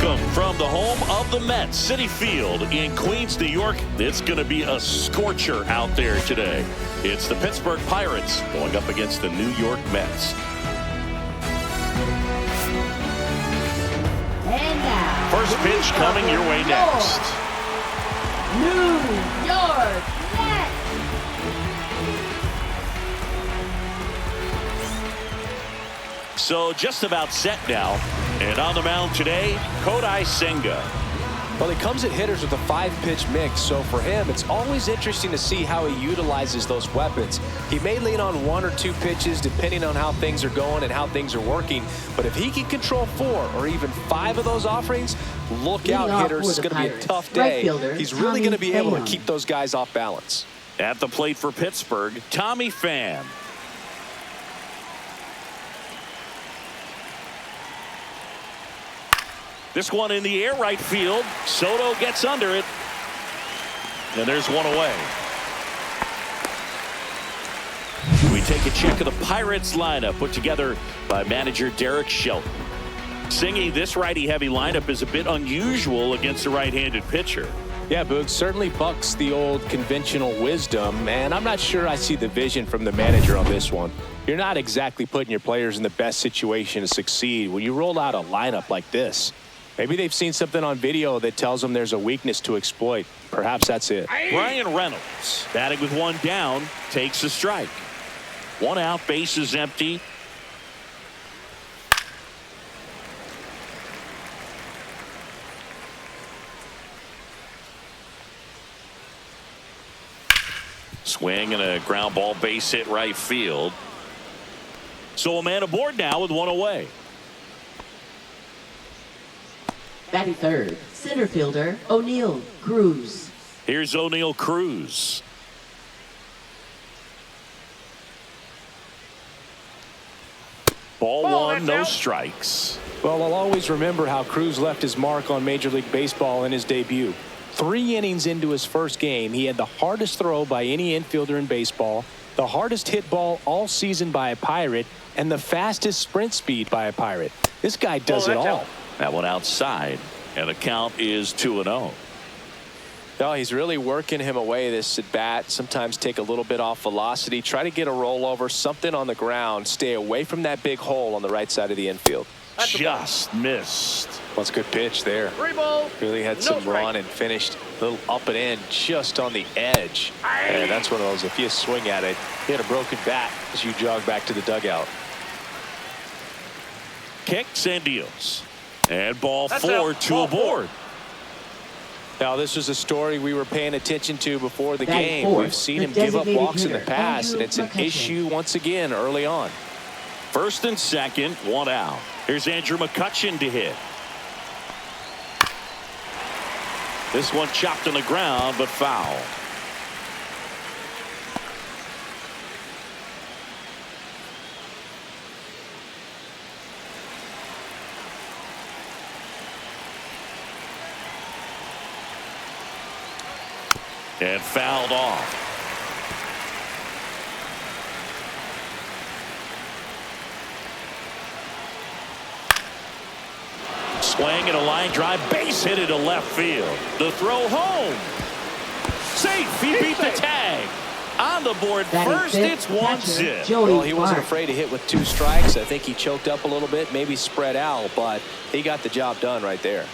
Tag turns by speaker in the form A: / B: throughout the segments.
A: Welcome from the home of the Mets, Citi Field in Queens, New York. It's going to be a scorcher out there today. It's the Pittsburgh Pirates going up against the New York Mets.
B: And now,
A: first pitch coming your way next.
B: New York Mets.
A: So just about set now. And on the mound today, Kodai Senga.
C: Well, he comes at hitters with a 5-pitch mix, so for him, it's always interesting to see how he utilizes those weapons. He may lean on 1 or 2 pitches depending on how things are going and how things are working, but if he can control 4 or even 5 of those offerings, look out, hitters. It's going to be a tough day. He's really going to be able to keep those guys off balance.
A: At the plate for Pittsburgh, Tommy Pham. This one in the air, right field. Soto gets under it. And there's one away. We take a check of the Pirates lineup put together by manager Derek Shelton. Singy, this righty-heavy lineup is a bit unusual against a right-handed pitcher.
C: Yeah, Boog, certainly bucks the old conventional wisdom, and I'm not sure I see the vision from the manager on this one. You're not exactly putting your players in the best situation to succeed when you roll out a lineup like this. Maybe they've seen something on video that tells them there's a weakness to exploit. Perhaps that's it.
A: Brian Reynolds, batting with one down, takes a strike. 1 out, base is empty. Swing and a ground ball, base hit right field. So a man aboard now with 1 away.
B: Batting third, center fielder O'Neal Cruz.
A: Here's O'Neal Cruz. Ball 1, no strikes.
C: Well, I'll always remember how Cruz left his mark on Major League Baseball in his debut. 3 innings into his first game, he had the hardest throw by any infielder in baseball, the hardest hit ball all season by a Pirate, and the fastest sprint speed by a Pirate. This guy does it all.
A: That one outside, and the count is 2-0.
C: No, he's really working him away this at bat. Sometimes take a little bit off velocity, try to get a rollover, something on the ground, stay away from that big hole on the right side of the infield.
A: Just missed.
C: Well, it's a good pitch there. Really had some run and finished a little up and in just on the edge. And that's one of those, if you swing at it, you had a broken bat as you jog back to the dugout.
A: Kicks and deals. And ball 4, 2 aboard.
C: Now, this was a story we were paying attention to before the game. We've seen him give up walks in the past, and it's an issue once again early on.
A: First and second, 1 out. Here's Andrew McCutchen to hit. This one chopped on the ground, but foul. And fouled off. Swing and a line drive, base hit it to left field. The throw home. Safe. He beat the tag. On the board first, it's 1-0.
C: Well, he wasn't afraid to hit with 2 strikes. I think he choked up a little bit, maybe spread out, but he got the job done right there.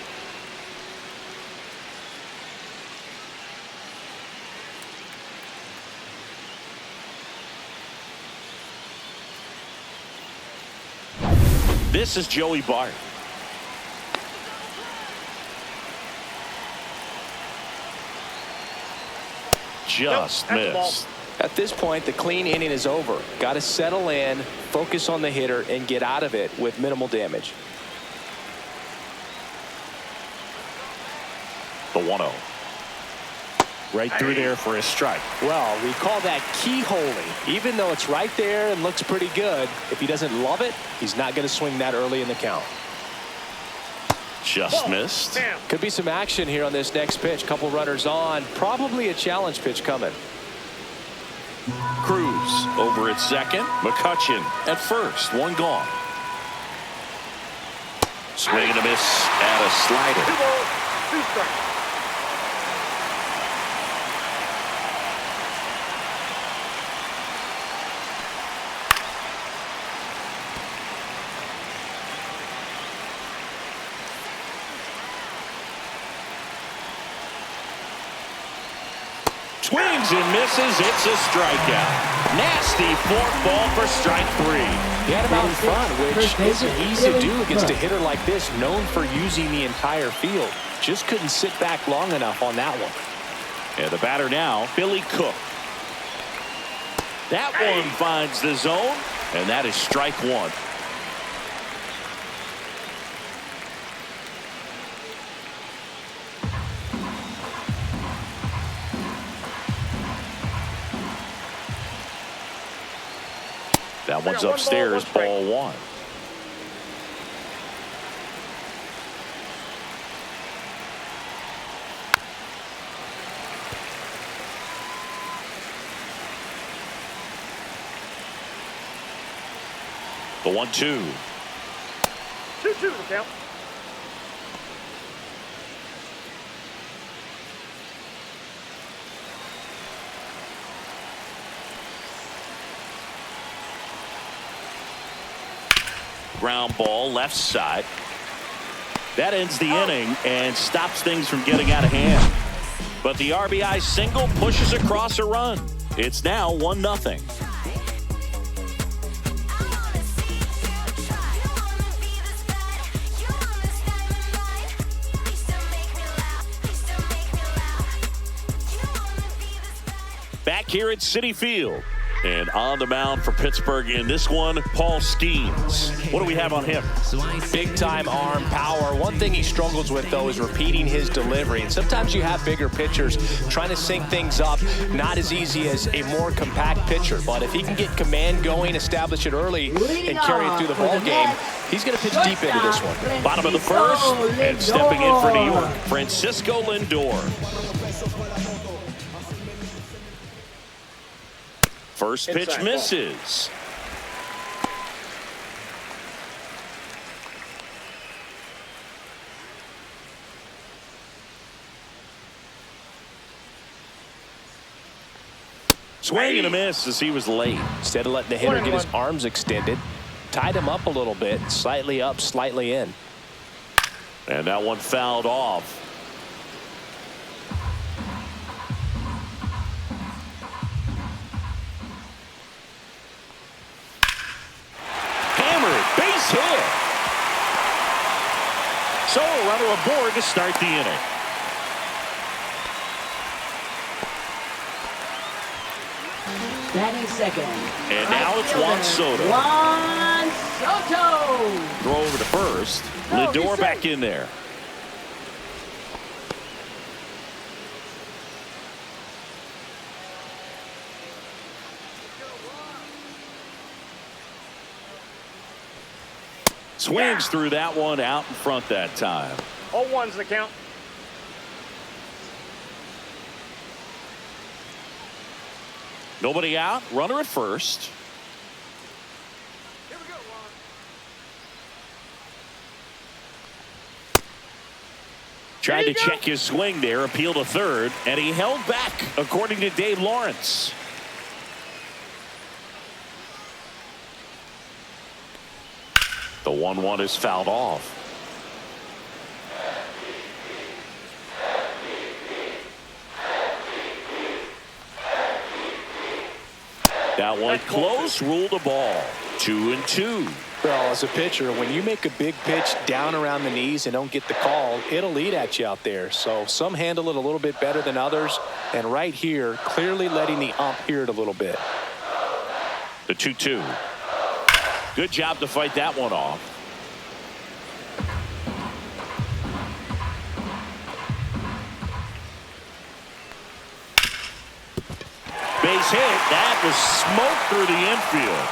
A: This is Joey Bart. Just missed.
C: At this point, the clean inning is over. Got to settle in, focus on the hitter, and get out of it with minimal damage.
A: The 1-0. Right through there for a strike.
C: Well, we call that keyholing. Even though it's right there and looks pretty good, if he doesn't love it, he's not going to swing that early in the count.
A: Just missed.
C: Could be some action here on this next pitch. Couple runners on. Probably a challenge pitch coming.
A: Cruz over at second. McCutchen at first. 1 gone. Swing and a miss at a slider.
D: 2 balls, 2 strikes.
A: Swings and misses. It's a strikeout. Nasty fourth ball for strike 3.
C: He had him out in front, which isn't easy to do against a hitter like this, known for using the entire field. Just couldn't sit back long enough on that one.
A: And the batter now, Billy Cook. That one finds the zone, and that is strike 1. That one's upstairs, ball 1. The 1-2.
D: 2-2 the count.
A: Ground ball left side. That ends the inning and stops things from getting out of hand. But the RBI single pushes across a run. It's now 1-0. Back here at Citi Field. And on the mound for Pittsburgh in this one, Paul Skeens. What do we have on him?
C: Big time arm power. One thing he struggles with, though, is repeating his delivery. And sometimes you have bigger pitchers trying to sync things up. Not as easy as a more compact pitcher. But if he can get command going, establish it early, and carry it through the ball game, he's going to pitch deep into this one.
A: Bottom of the first, and stepping in for New York, Francisco Lindor. First pitch misses. Swing and a miss as he was late.
C: Instead of letting the hitter get his arms extended, tied him up a little bit, slightly up, slightly in.
A: And that one fouled off. Base hit. So a runner aboard to start the inning.
B: Batting second.
A: And now it's Juan Soto.
B: Juan Soto.
A: Throw over to first. Lindor back in there. Swings through that one, out in front that time.
D: All ones the count.
A: Nobody out. Runner at first.
D: Here we go, Juan.
A: Tried to check his swing there, appeal to third, and he held back, according to Dave Lawrence. The 1-1 is fouled off. That one close, ruled a ball. 2-2.
C: Well, as a pitcher, when you make a big pitch down around the knees and don't get the call, it'll eat at you out there. So some handle it a little bit better than others. And right here, clearly letting the ump hear it a little bit.
A: The 2-2. Good job to fight that one off. Base hit. That was smoke through the infield.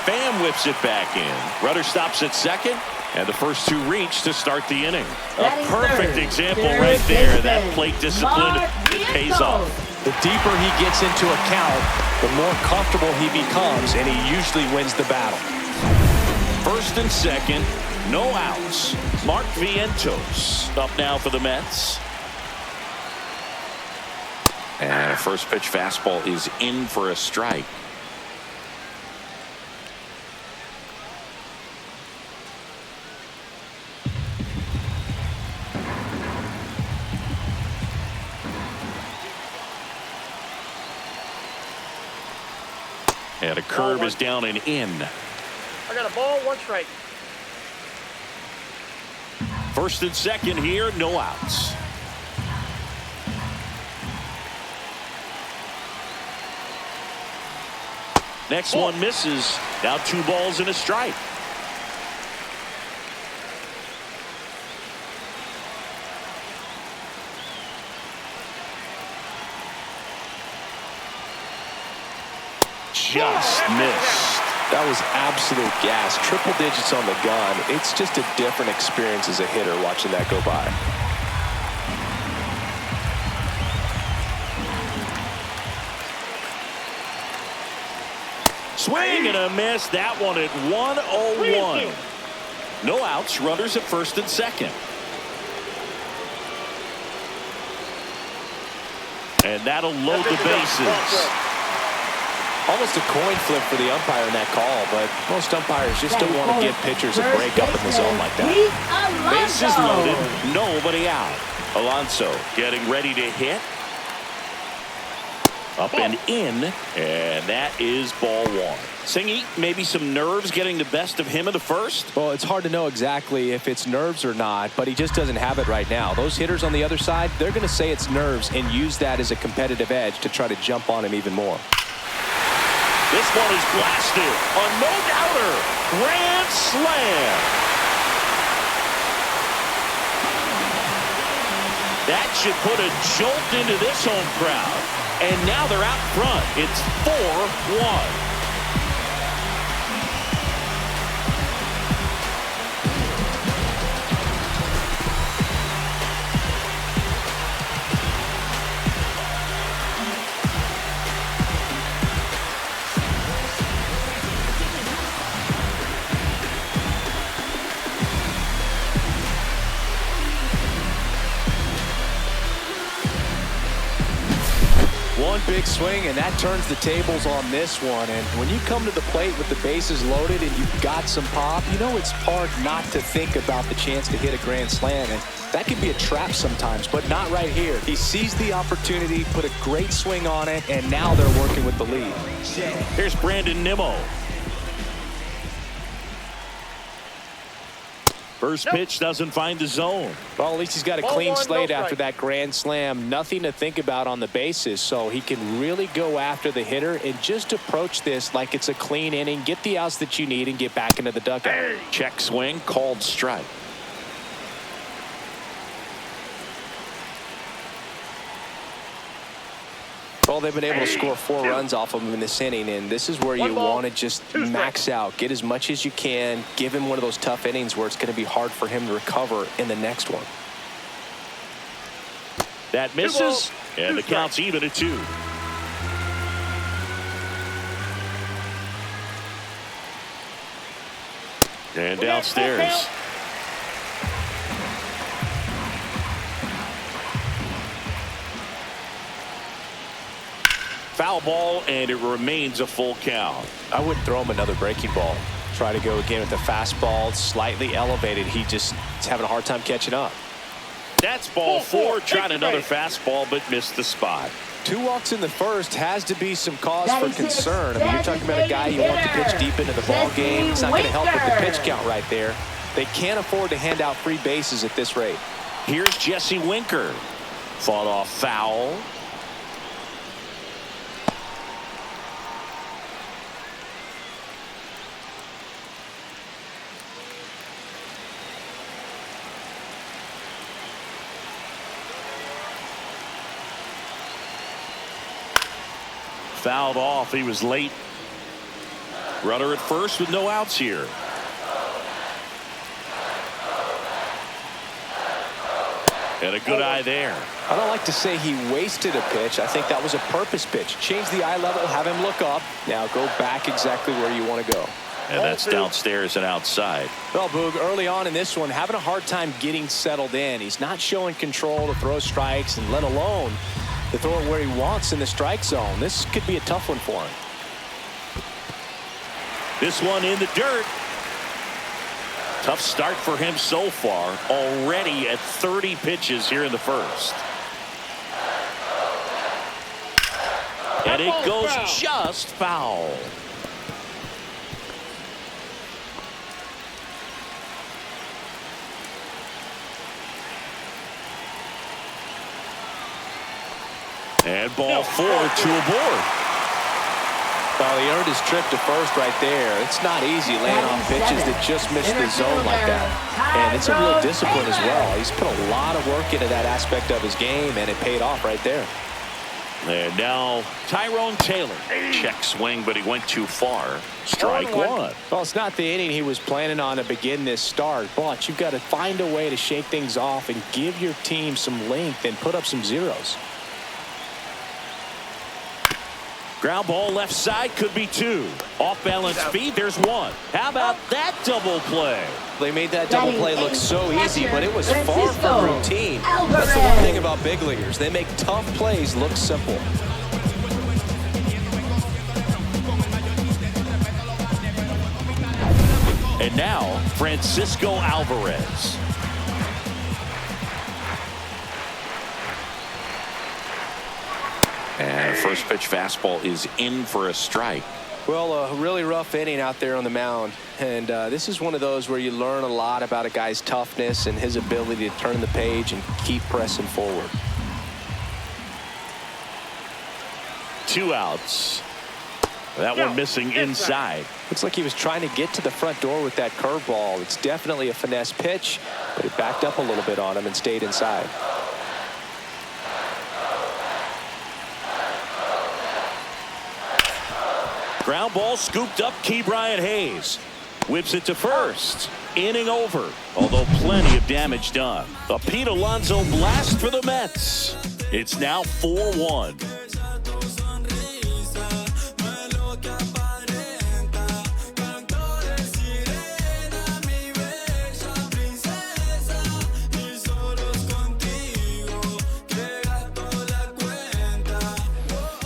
A: Pham whips it back in. Rudder stops at second, and the first two reach to start the inning. A perfect example right there. That plate discipline pays off.
C: The deeper he gets into a count, the more comfortable he becomes, and he usually wins the battle.
A: First and second, no outs. Mark Vientos up now for the Mets. And a first pitch fastball is in for a strike. And a curve is down and in.
D: I got a ball, 1 strike.
A: First and second here, no outs. Next one misses. Now 2 balls and a strike. Just missed.
C: That was absolute gas. Triple digits on the gun. It's just a different experience as a hitter watching that go by.
A: Swing and a miss. That one at 101. No outs. Runners at first and second. And that'll load the bases.
C: Almost a coin flip for the umpire in that call, but most umpires just don't want to give pitchers a break up in the zone like that.
A: Bases loaded, nobody out. Alonso getting ready to hit. Up and in, and that is ball 1. Singy, maybe some nerves getting the best of him in the first?
C: Well, it's hard to know exactly if it's nerves or not, but he just doesn't have it right now. Those hitters on the other side, they're going to say it's nerves and use that as a competitive edge to try to jump on him even more.
A: This one is blasted. A no-doubter. Grand slam. That should put a jolt into this home crowd. And now they're out front. It's 4-1.
C: One big swing, and that turns the tables on this one. And when you come to the plate with the bases loaded and you've got some pop, you know it's hard not to think about the chance to hit a grand slam. And that can be a trap sometimes, but not right here. He sees the opportunity, put a great swing on it, and now they're working with the lead.
A: Here's Brandon Nimmo. First pitch doesn't find the zone.
C: Well, at least he's got a clean slate after that grand slam. Nothing to think about on the bases, so he can really go after the hitter and just approach this like it's a clean inning, get the outs that you need, and get back into the dugout.
A: Check swing, called strike.
C: Well, they've been able to score 4 runs off of him in this inning, and this is where you want to just max out, get as much as you can, give him one of those tough innings where it's going to be hard for him to recover in the next one.
A: That misses, and the count's even at 2. And downstairs. Foul ball, and it remains a full count.
C: I wouldn't throw him another breaking ball. Try to go again with the fastball, slightly elevated. He just is having a hard time catching up.
A: That's ball 4. Tried another fastball, but missed the spot.
C: 2 walks in the first has to be some cause for concern. I mean, you're talking about a guy you want to pitch deep into the ball game. It's not going to help with the pitch count right there. They can't afford to hand out free bases at this rate.
A: Here's Jesse Winker. Fought off foul. Fouled off. He was late. Runner at first with no outs here. And a good eye there.
C: I don't like to say he wasted a pitch. I think that was a purpose pitch. Change the eye level, have him look up. Now go back exactly where you want to go.
A: And that's downstairs and outside.
C: Well, Boog, early on in this one, having a hard time getting settled in. He's not showing control to throw strikes, and let alone to throw it where he wants in the strike zone. This could be a tough one for him.
A: This one in the dirt. Tough start for him so far. Already at 30 pitches here in the first. And it goes just foul. And ball 4 to a board.
C: Well, he earned his trip to first right there. It's not easy laying off pitches that just miss the zone like that. And it's a real discipline as well. He's put a lot of work into that aspect of his game, and it paid off right there.
A: And now Tyrone Taylor. Check swing, but he went too far. Strike one.
C: Well, it's not the inning he was planning on to begin this start, but you've got to find a way to shake things off and give your team some length and put up some zeros.
A: Ground ball left side, could be 2. Off balance feed, there's 1. How about that double play?
C: They made that double play look so easy, but it was far from routine. That's the one thing about big leaguers. They make tough plays look simple.
A: And now, Francisco Alvarez. And first pitch fastball is in for a strike.
C: Well, a really rough inning out there on the mound. And this is one of those where you learn a lot about a guy's toughness and his ability to turn the page and keep pressing forward.
A: 2 outs. That one missing inside.
C: Looks like he was trying to get to the front door with that curveball. It's definitely a finesse pitch, but it backed up a little bit on him and stayed inside.
A: Ground ball scooped up. Ke'Bryan Hayes whips it to first. Inning over, although plenty of damage done. A Pete Alonso blast for the Mets. It's now 4-1.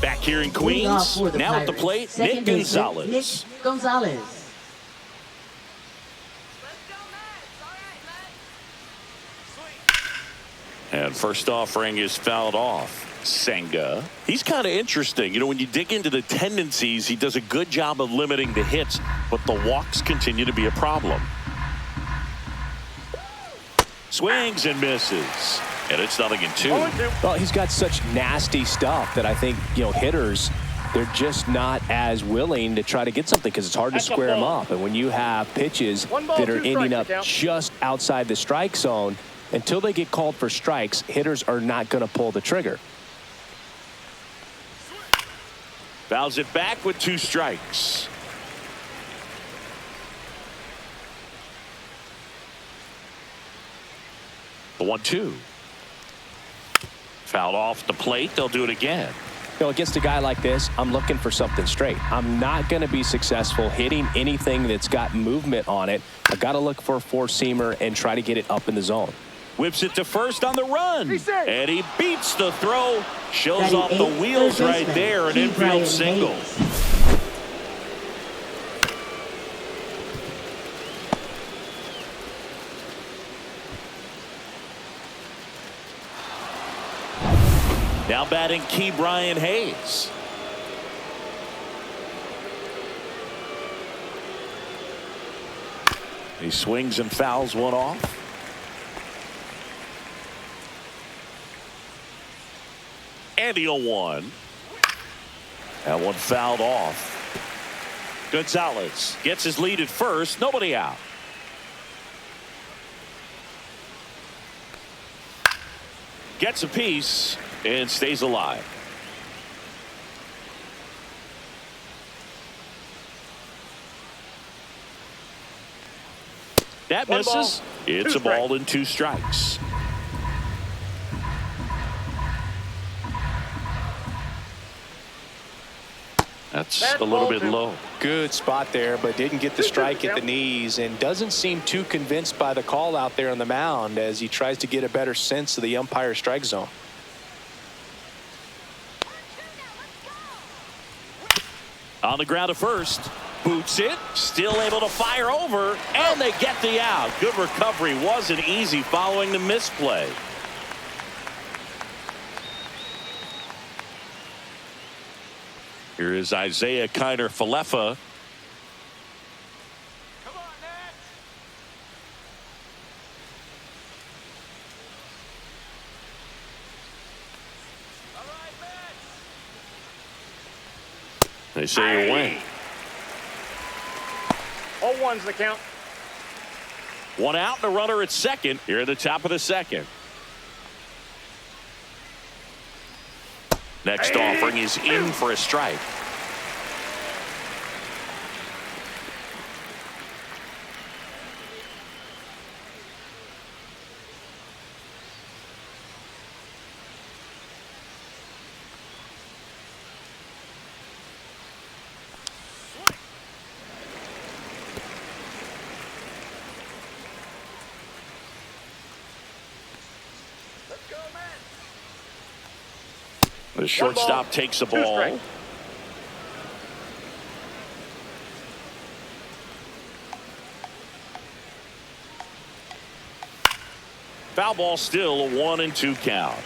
A: Back here in Queens, now at the plate, Nick Gonzalez.
B: Nick Gonzalez.
A: And first offering is fouled off. Senga. He's kind of interesting. You know, when you dig into the tendencies, he does a good job of limiting the hits, but the walks continue to be a problem. Swings and misses. And it's 0-2.
C: Well, he's got such nasty stuff that I think, you know, hitters, they're just not as willing to try to get something because it's hard to square him up. And when you have pitches that are ending up just outside the strike zone, until they get called for strikes, hitters are not going to pull the trigger.
A: Fouls it back with 2 strikes. The 1-2. Fouled off the plate. They'll do it again.
C: You know, against a guy like this, I'm looking for something straight. I'm not going to be successful hitting anything that's got movement on it. I got to look for a four-seamer and try to get it up in the zone.
A: Whips it to first on the run. And he beats the throw. Shows off the wheels right there. An infield single. Now batting Ke'Bryan Hayes. He swings and fouls one off. And the 0-1. That one fouled off. Gonzalez gets his lead at first. Nobody out. Gets a piece and stays alive. That misses. It's a ball and 2 strikes. That's a little bit low.
C: Good spot there, but didn't get the strike at the knees and doesn't seem too convinced by the call out there on the mound as he tries to get a better sense of the umpire's strike zone.
A: On the ground to first. Boots it. Still able to fire over. And they get the out. Good recovery. Wasn't easy following the misplay. Here is Isaiah Kiner-Falefa. They say you win.
D: 0-1's the count.
A: One out and a runner at second here at the top of the second. Next offering is in for a strike. The shortstop takes the ball. Foul ball, still a 1-2 count.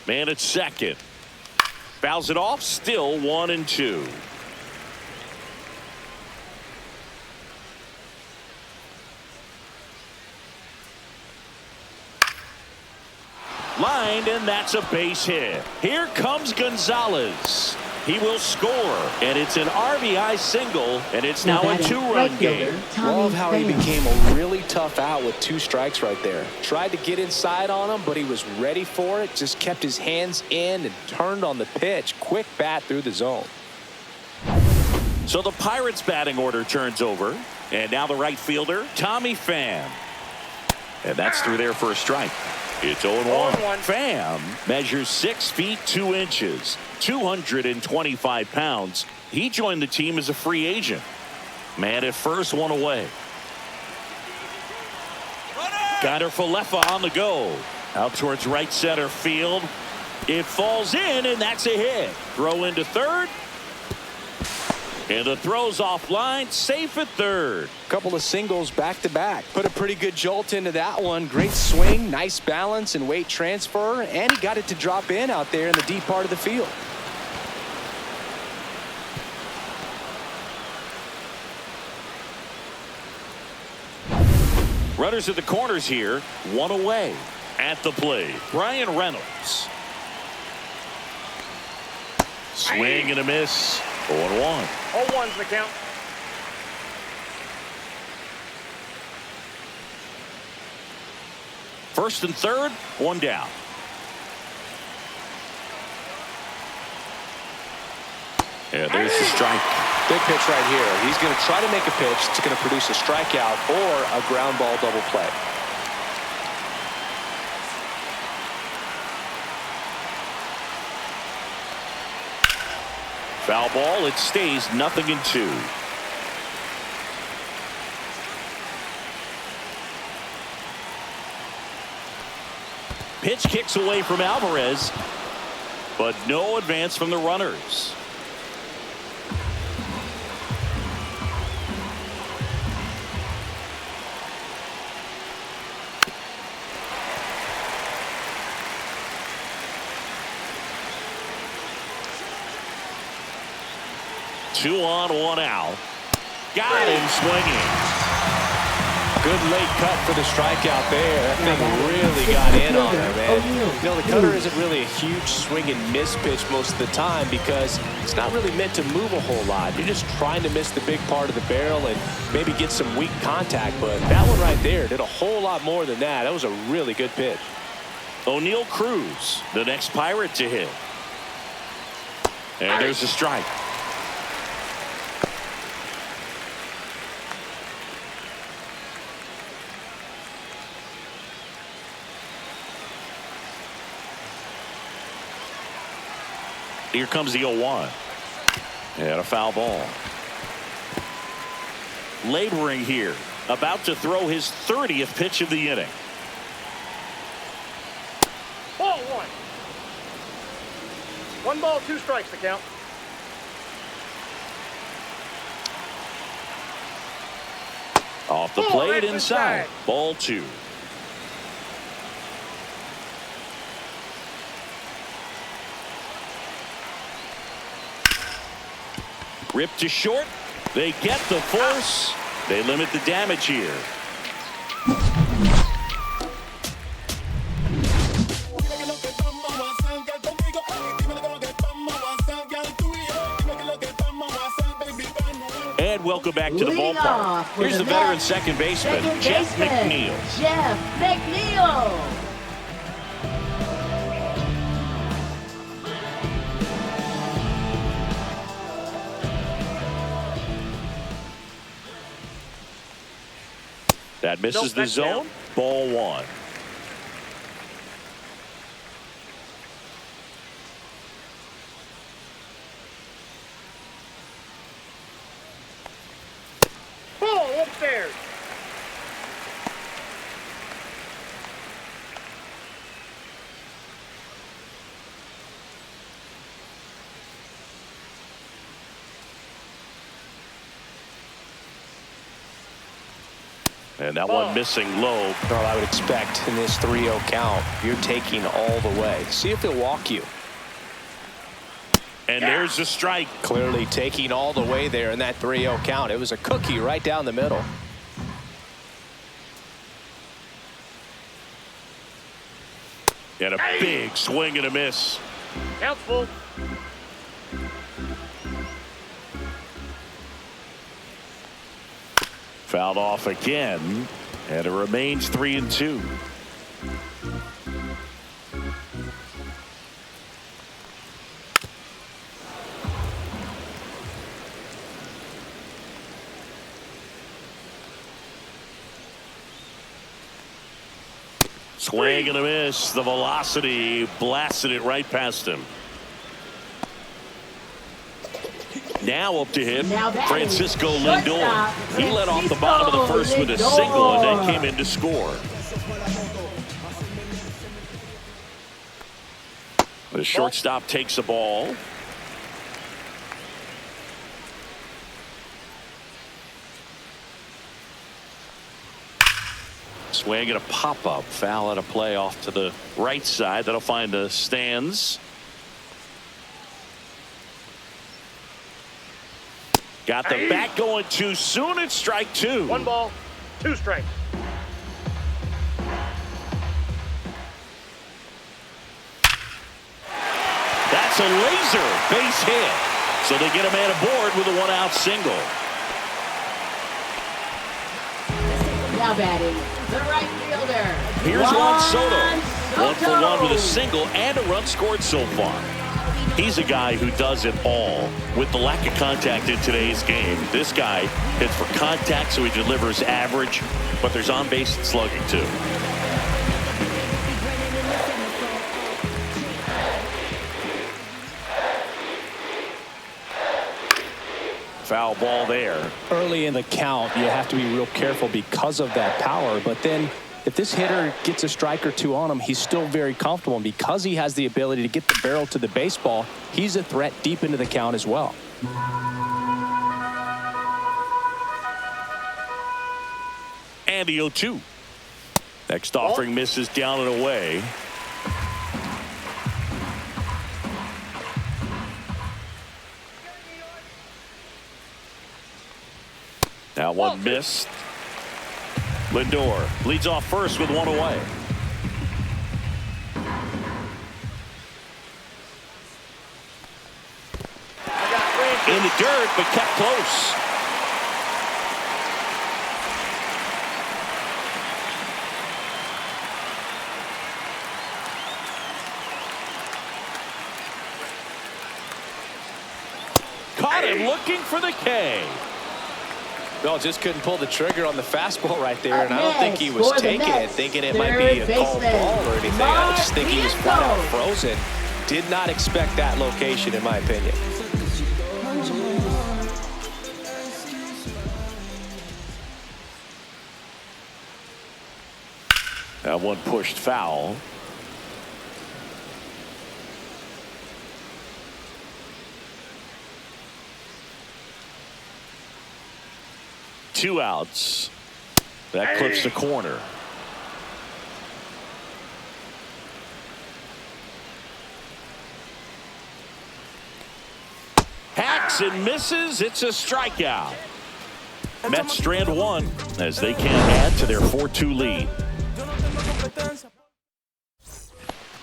A: Man at second. Fouls it off, still 1-2. Lined, and that's a base hit. Here comes Gonzalez. He will score, and it's an RBI single, and it's now a two-run game.
C: Love how he became a really tough out with 2 strikes right there. Tried to get inside on him, but he was ready for it. Just kept his hands in and turned on the pitch. Quick bat through the zone.
A: So the Pirates batting order turns over, and now the right fielder, Tommy Pham. And that's through there for a strike. It's 0-1. Pham measures 6 feet 2 inches, 225 pounds. He joined the team as a free agent. Man at first, one away. Kiner-Falefa on the go. Out towards right center field. It falls in, and that's a hit. Throw into third. And the throw's offline, safe at third.
C: Couple of singles back to back. Put a pretty good jolt into that one. Great swing, nice balance and weight transfer, and he got it to drop in out there in the deep part of the field.
A: Runners at the corners here, one away. At the plate, Brian Reynolds. Swing and a miss. 0-1.
D: 0-1's the count.
A: First and third, one down. Yeah, there's the strike.
C: Big pitch right here. He's going to try to make a pitch that's going to produce a strikeout or a ground ball double play.
A: Foul ball, it stays 0-2. Pitch kicks away from Alvarez, but no advance from the runners. Two on, one out. Got him swinging.
C: Good late cut for the strikeout there. That thing really got in on her, man. You know, the cutter isn't really a huge swing and miss pitch most of the time because it's not really meant to move a whole lot. You're just trying to miss the big part of the barrel and maybe get some weak contact. But that one right there did a whole lot more than that. That was a really good pitch.
A: O'Neal Cruz, the next Pirate to hit. And there's a strike. Here comes the 0-1. And a foul ball. Laboring here. About to throw his 30th pitch of the inning.
D: Ball one. 1 ball, 2 strikes to count.
A: Off the plate inside. Ball 2. Ripped to short. They get the force. They limit the damage here. And welcome back to the ballpark. Here's the veteran second baseman, Jeff McNeil.
B: Jeff McNeil.
A: That misses the zone. Ball 1.
D: Ball upstairs.
A: And that one missing low.
C: Well, I would expect in this 3-0 count, you're taking all the way. See if he'll walk you.
A: And there's the strike.
C: Clearly taking all the way there in that 3-0 count. It was a cookie right down the middle.
A: And a big swing and a miss.
D: Count's full.
A: Fouled off again, and it remains 3-2. Swing and a miss. The velocity blasted it right past him. Now up to him, Francisco Lindor. He led off the bottom of the first with a single and then came in to score. The shortstop takes the ball. Swing and a pop-up. Foul at a play off to the right side. That'll find the stands. Got the bat going too soon. It's strike 2.
D: 1 ball, 2 strikes.
A: That's a laser base hit. So they get a man aboard with a 1-out single.
B: Now batting, the right fielder.
A: Here's Juan Soto. 1 for 1 with a single and a run scored so far. He's a guy who does it all. With the lack of contact in today's game, this guy hits for contact, so he delivers average, but there's on-base and slugging too. Foul ball there.
C: Early in the count, you have to be real careful because of that power, but then if this hitter gets a strike or 2 on him, he's still very comfortable. And because he has the ability to get the barrel to the baseball, he's a threat deep into the count as well.
A: And the 0-2. Next offering misses down and away. Now one missed. Lindor leads off first with 1 away. In the dirt, but kept close. Caught him looking for the K.
C: No, just couldn't pull the trigger on the fastball right there, and I don't think he was taking it, thinking it might be a called ball or anything. I just think he was flat out frozen. Did not expect that location, in my opinion.
A: That one pushed foul. Two outs. That clips the corner. Hacks and misses. It's a strikeout. Mets strand one as they can't add to their 4-2 lead.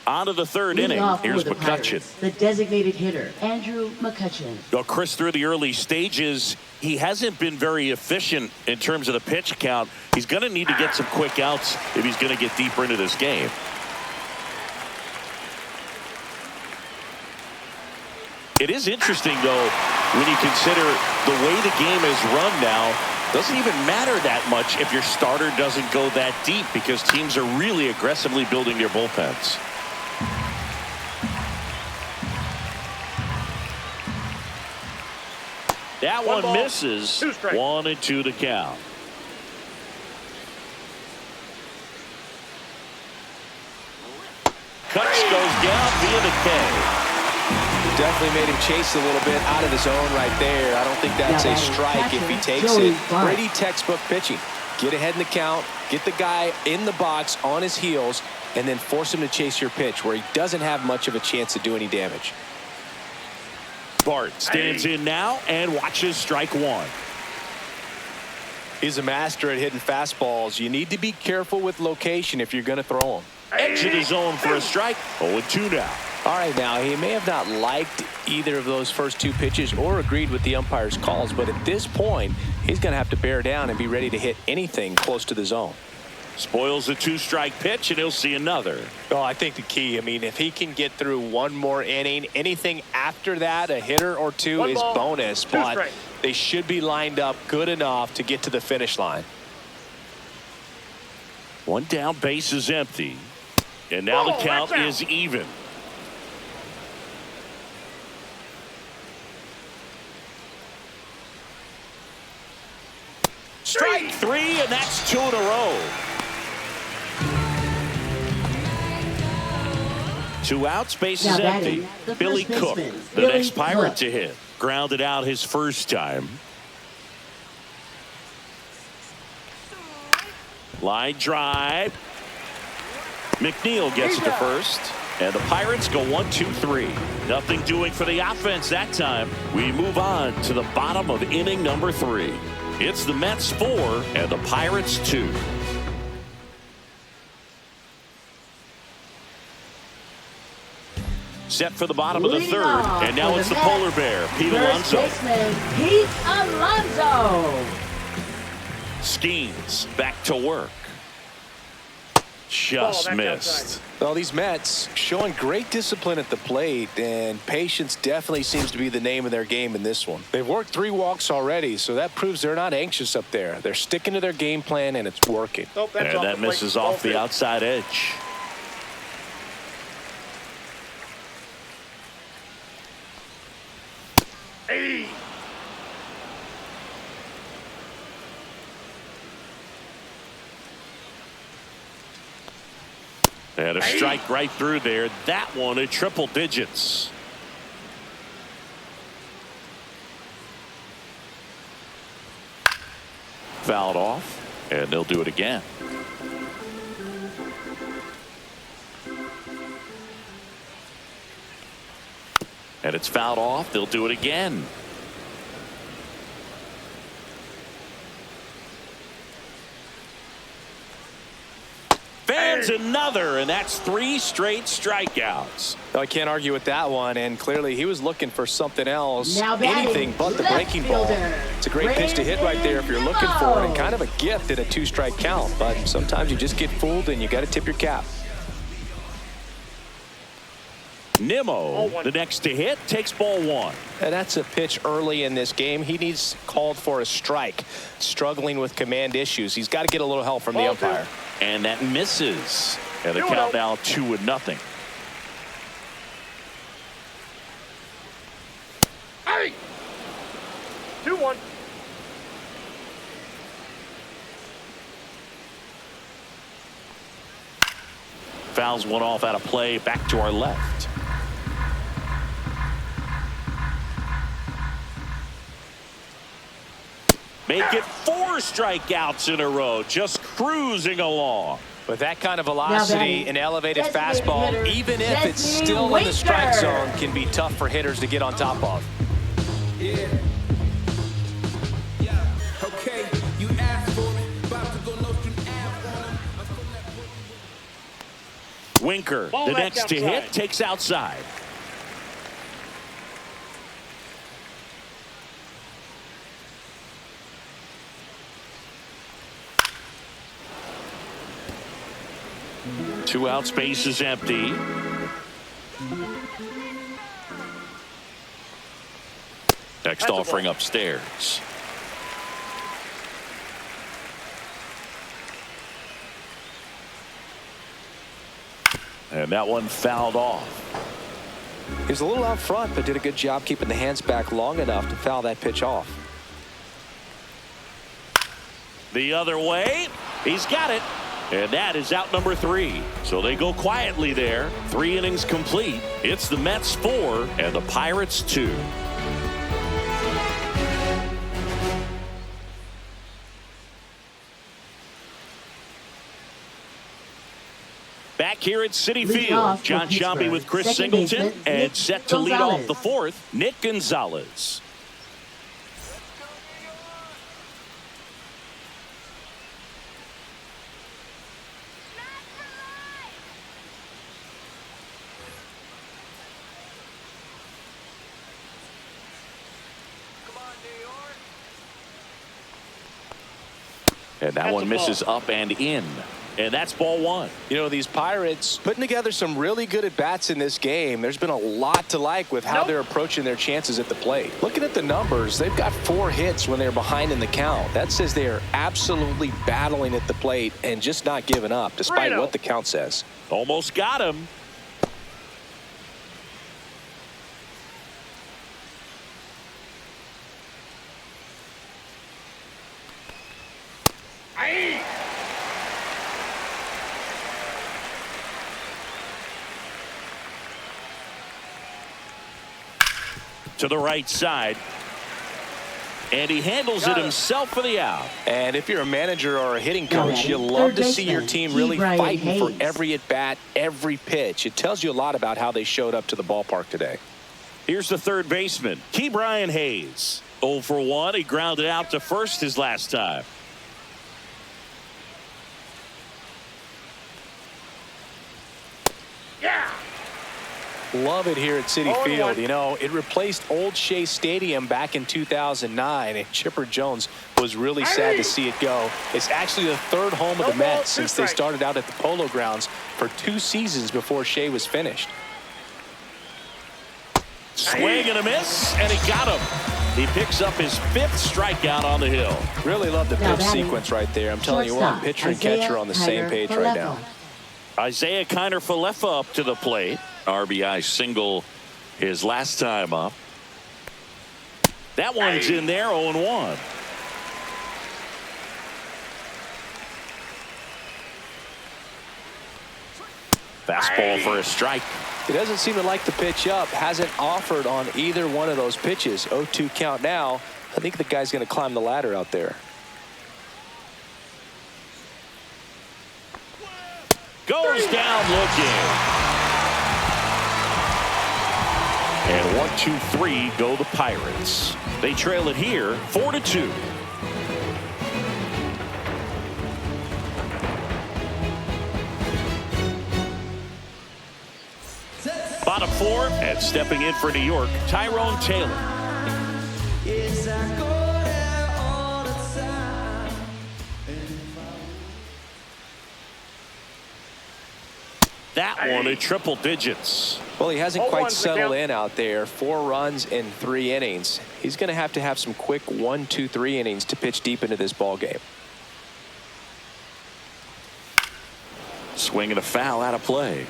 A: On to the third inning. Here's McCutchen.
B: The designated hitter, Andrew McCutchen.
A: Well, Chris, through the early stages, he hasn't been very efficient in terms of the pitch count. He's going to need to get some quick outs if he's going to get deeper into this game. It is interesting, though, when you consider the way the game is run now. Doesn't even matter that much if your starter doesn't go that deep because teams are really aggressively building their bullpens. That one misses.
D: 2 strikes.
A: 1-2 to count. Kutch goes down via the K.
C: Definitely made him chase a little bit out of the zone right there. I don't think that's a strike if he takes it. Pretty textbook pitching. Get ahead in the count, get the guy in the box on his heels, and then force him to chase your pitch where he doesn't have much of a chance to do any damage.
A: Bart stands in now and watches strike one.
C: He's a master at hitting fastballs. You need to be careful with location if you're going to throw them.
A: Edge of the zone for a strike. 0-2 now.
C: All right, now, he may have not liked either of those first two pitches or agreed with the umpire's calls, but at this point, he's going to have to bear down and be ready to hit anything close to the zone.
A: Spoils a 2-strike pitch, and he'll see another.
C: Oh, I think the key, I mean, if he can get through one more inning, anything after that, a hitter or two is bonus, but they should be lined up good enough to get to the finish line.
A: One down, base is empty, and now the count is even. Strike three, and that's 2 in a row. 2 outs, base is empty. Billy Cook, the next Pirate to hit. Grounded out his first time. Line drive. McNeil gets it to first. And the Pirates go 1-2-3. Nothing doing for the offense that time. We move on to the bottom of inning number 3. It's the Mets 4 and the Pirates 2. Set for the bottom of the third, and now it's the polar bear, Pete Alonso.
B: First baseman, Pete Alonso.
A: Skeens back to work. Just missed.
C: Well, these Mets showing great discipline at the plate, and patience definitely seems to be the name of their game in this one. They've worked 3 walks already, so that proves they're not anxious up there. They're sticking to their game plan, and it's working.
A: And that misses off the outside edge. And a strike right through there. That one at triple digits. Fouled off, and they'll do it again. And it's fouled off. They'll do it again. Fans another, and that's 3 straight strikeouts.
C: I can't argue with that one, and clearly he was looking for something else, anything but the breaking ball. It's a great pitch to hit right there if you're looking for it, and kind of a gift in a 2-strike count, but sometimes you just get fooled and you got to tip your cap.
A: Nimmo, the next to hit, takes ball 1.
C: And that's a pitch early in this game. He needs called for a strike. Struggling with command issues. He's got to get a little help from the umpire.
A: And that misses. And the count now 2-0. fouls one off out of play. Back to our left. Make it 4 strikeouts in a row. Just cruising along.
C: With that kind of velocity, an elevated fastball,
B: hitter,
C: even if it's still in the strike zone, can be tough for hitters to get on top of.
E: Yeah. Okay, you asked for it. About to go no string on him.
A: Winker,
D: Ball
A: the
D: back
A: next to
D: outside.
A: hit, takes outside. Two outs, base is empty. Next
D: That's a
A: offering
D: ball.
A: upstairs. And that one fouled off.
C: He was a little out front, but did a good job keeping the hands back long enough to foul that pitch off.
A: The other way. He's got it. And that is out number 3. So they go quietly there. 3 innings complete. It's the Mets 4 and the Pirates 2. Back here at Citi
B: Leading
A: Field,
B: off for
A: John Sciambi
B: Pittsburgh,
A: with Chris
B: second
A: Singleton
B: baseman,
A: and
B: Nick
A: set to lead
B: Gonzalez.
A: off the 4th, Nick Gonzalez. And that
D: That's
A: one
D: a ball.
A: misses up and in. And that's ball 1.
C: You know, these Pirates putting together some really good at-bats in this game. There's been a lot to like with how they're approaching their chances at the plate. Looking at the numbers, they've got 4 hits when they're behind in the count. That says they are absolutely battling at the plate and just not giving up, despite what the count says.
A: Almost got him. To the right side. And he handles it himself for the out.
C: And if you're a manager or a hitting coach,
B: ready.
C: you love to
B: Third
C: see your
B: baseman,
C: team
B: G.
C: really
B: Brian
C: fighting for
B: Hayes.
C: every at-bat, every pitch. It tells you a lot about how they showed up to the ballpark today.
A: Here's the third baseman, Key Brian Hayes. 0 for 1. He grounded out to first his last time.
D: Yeah.
C: Love it here at Citi
D: 0-1.
C: Field. You know, it replaced Old Shea Stadium back in 2009, and Chipper Jones was really sad to see it go. It's actually the 3rd home of the Mets since they started out at the Polo Grounds for 2 seasons before Shea was finished.
A: Swing and a miss, and he got him. He picks up his 5th strikeout on the hill.
C: Really love the
B: Now
C: pitch
B: batting,
C: sequence right there. I'm telling you what,
B: shortstop,
C: pitcher and
B: Isaiah
C: catcher on the same
B: Kiner
C: page right now.
B: Falefa.
A: Isaiah Kiner Falefa up to the plate. RBI single his last time up. That one's in there, 0-1. Fastball for a strike.
C: He doesn't seem to like the pitch up. Hasn't offered on either one of those pitches. 0-2 count now. I think the guy's going to climb the ladder out there.
A: Goes down looking. And 1, 2, 3 go the Pirates. They trail it here 4-2. Bottom 4 and stepping in for New York, Tyrone Taylor. That one at triple digits.
C: Well, he hasn't
D: 0-1's
C: quite
D: the
C: settled
D: count.
C: in out there. 4 runs in 3 innings. He's going to have some quick 1, 2, 3 innings to pitch deep into this ball game.
A: Swing and a foul out of play.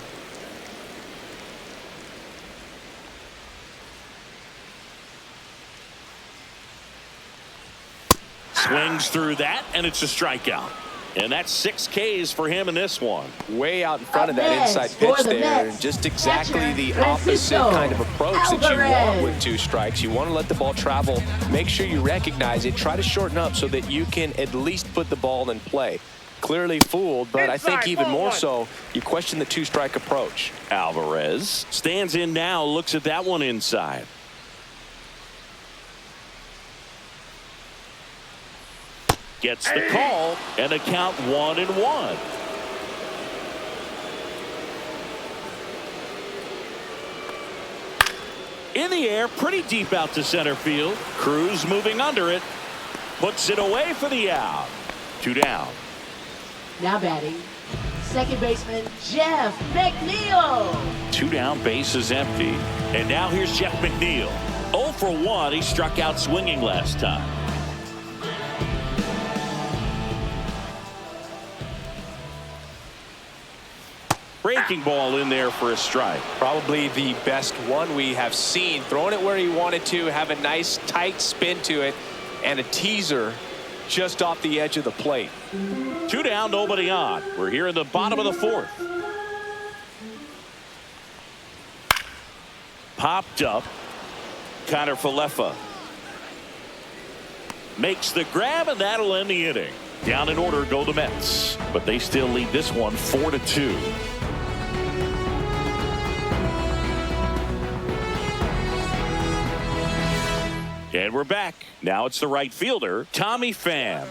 A: Swings through that, and it's a strikeout. And that's 6 Ks for him in this one.
C: Way out in front of
B: Up
C: that
B: next
C: inside
B: for
C: pitch
B: the
C: there.
B: Mets,
C: And just exactly
B: catcher,
C: the
B: Francisco
C: opposite kind of approach that you want
B: Alvarez.
C: with 2 strikes. You want to let the ball travel. Make sure you recognize it. Try to shorten up so that you can at least put the ball in play. Clearly fooled, but I think
D: Inside,
C: even
D: ball
C: more
D: one.
C: so, you question the 2-strike approach.
A: Alvarez stands in now, looks at that one inside. Gets the call, and a count 1-1. In the air, pretty deep out to center field. Cruz moving under it. Puts it away for the out. 2 down.
B: Now batting, second baseman Jeff McNeil.
A: 2 down, base is empty. And now here's Jeff McNeil. 0 for 1. He struck out swinging last time. Breaking ball in there for a strike.
C: Probably the best one we have seen. Throwing it where he wanted to, have a nice tight spin to it, and a teaser just off the edge of the plate.
A: 2 down, nobody on. We're here in the bottom of the 4th. Popped up. Connor Falefa makes the grab, and that'll end the inning. Down in order go the Mets, but they still lead this one 4-2. And we're back. Now it's the right fielder, Tommy Pham.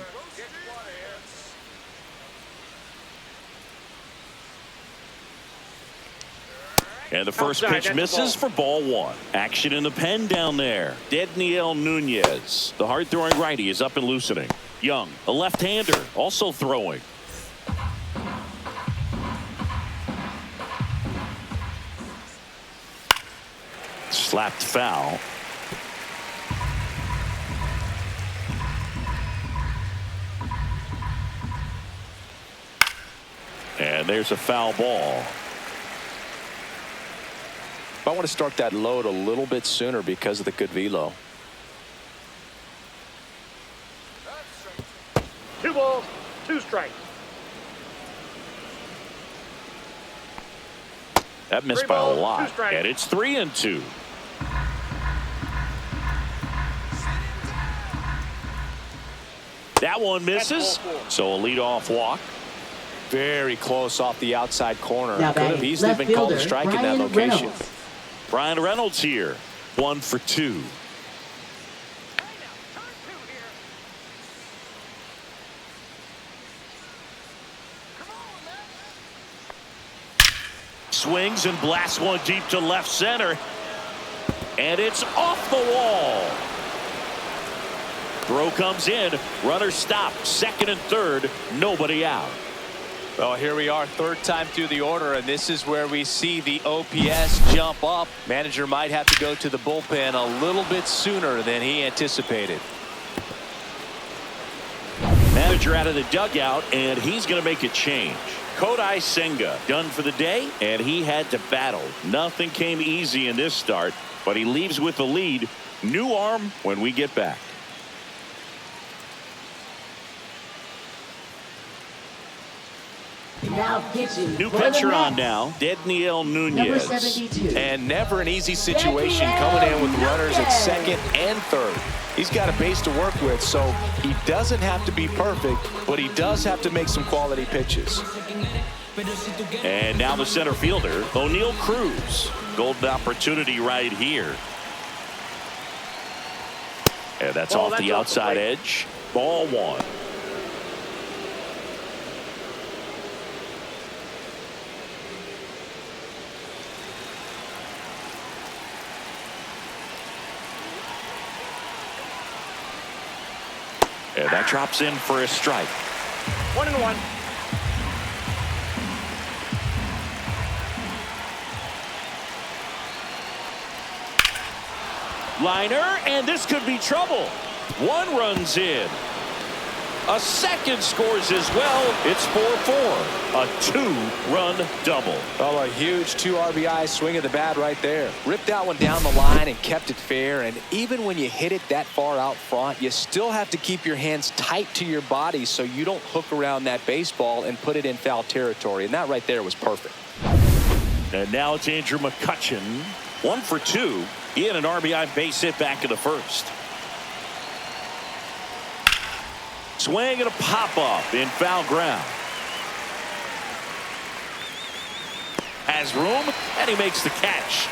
A: And the first
D: Outside,
A: pitch
D: that's
A: misses
D: the
A: for ball 1. Action in the pen down there. Dedniel Nunez, the hard-throwing righty, is up and loosening. Young, a left-hander, also throwing. Slapped foul. And there's a foul ball.
C: I want to start that load a little bit sooner because of the good velo.
D: 2 balls, 2 strikes.
A: That missed
D: 3
A: by a
D: balls, 2
A: lot.
D: strikes.
A: And it's 3-2. That one misses.
D: That's ball 4.
A: So a leadoff walk.
C: Very close off the outside corner.
B: Now
C: Could have
B: batting,
C: easily
B: left
C: been called a
B: fielder
C: strike in that
B: Brian
C: location.
B: Reynolds.
A: Brian Reynolds here. 1 for 2. Swings and blasts one deep to left center. And it's off the wall. Throw comes in. Runner stopped. Second and third. Nobody out.
C: Well, here we are, 3rd time through the order, and this is where we see the OPS jump up. Manager might have to go to the bullpen a little bit sooner than he anticipated.
A: Manager out of the dugout, and he's going to make a change. Kodai Senga done for the day, and he had to battle. Nothing came easy in this start, but he leaves with the lead. New arm when we get back.
B: Now pitching
A: New
B: for the
A: pitcher on
B: Mets,
A: now, Dedniel
B: number
A: Nunez.
B: 72.
C: And never an easy situation coming in with runners at 2nd and 3rd. He's got a base to work with, so he doesn't have to be perfect, but he does have to make some quality pitches.
A: And now the center fielder, O'Neal Cruz. Golden opportunity right here. And that's
D: Oh,
A: off
D: that's
A: the
D: off the
A: outside
D: plate.
A: edge. Ball 1. And that drops in for a strike.
D: 1-1.
A: Liner, and this could be trouble. 1 runs in. A second scores as well. It's 4-4. A 2-run double.
C: Oh, a huge 2 RBI swing of the bat right there. Ripped that one down the line and kept it fair. And even when you hit it that far out front, you still have to keep your hands tight to your body so you don't hook around that baseball and put it in foul territory. And that right there was perfect.
A: And now it's Andrew McCutchen. 1 for 2. He had an RBI base hit back in the first. Swing and a pop-up in foul ground. Has room, and he makes the catch.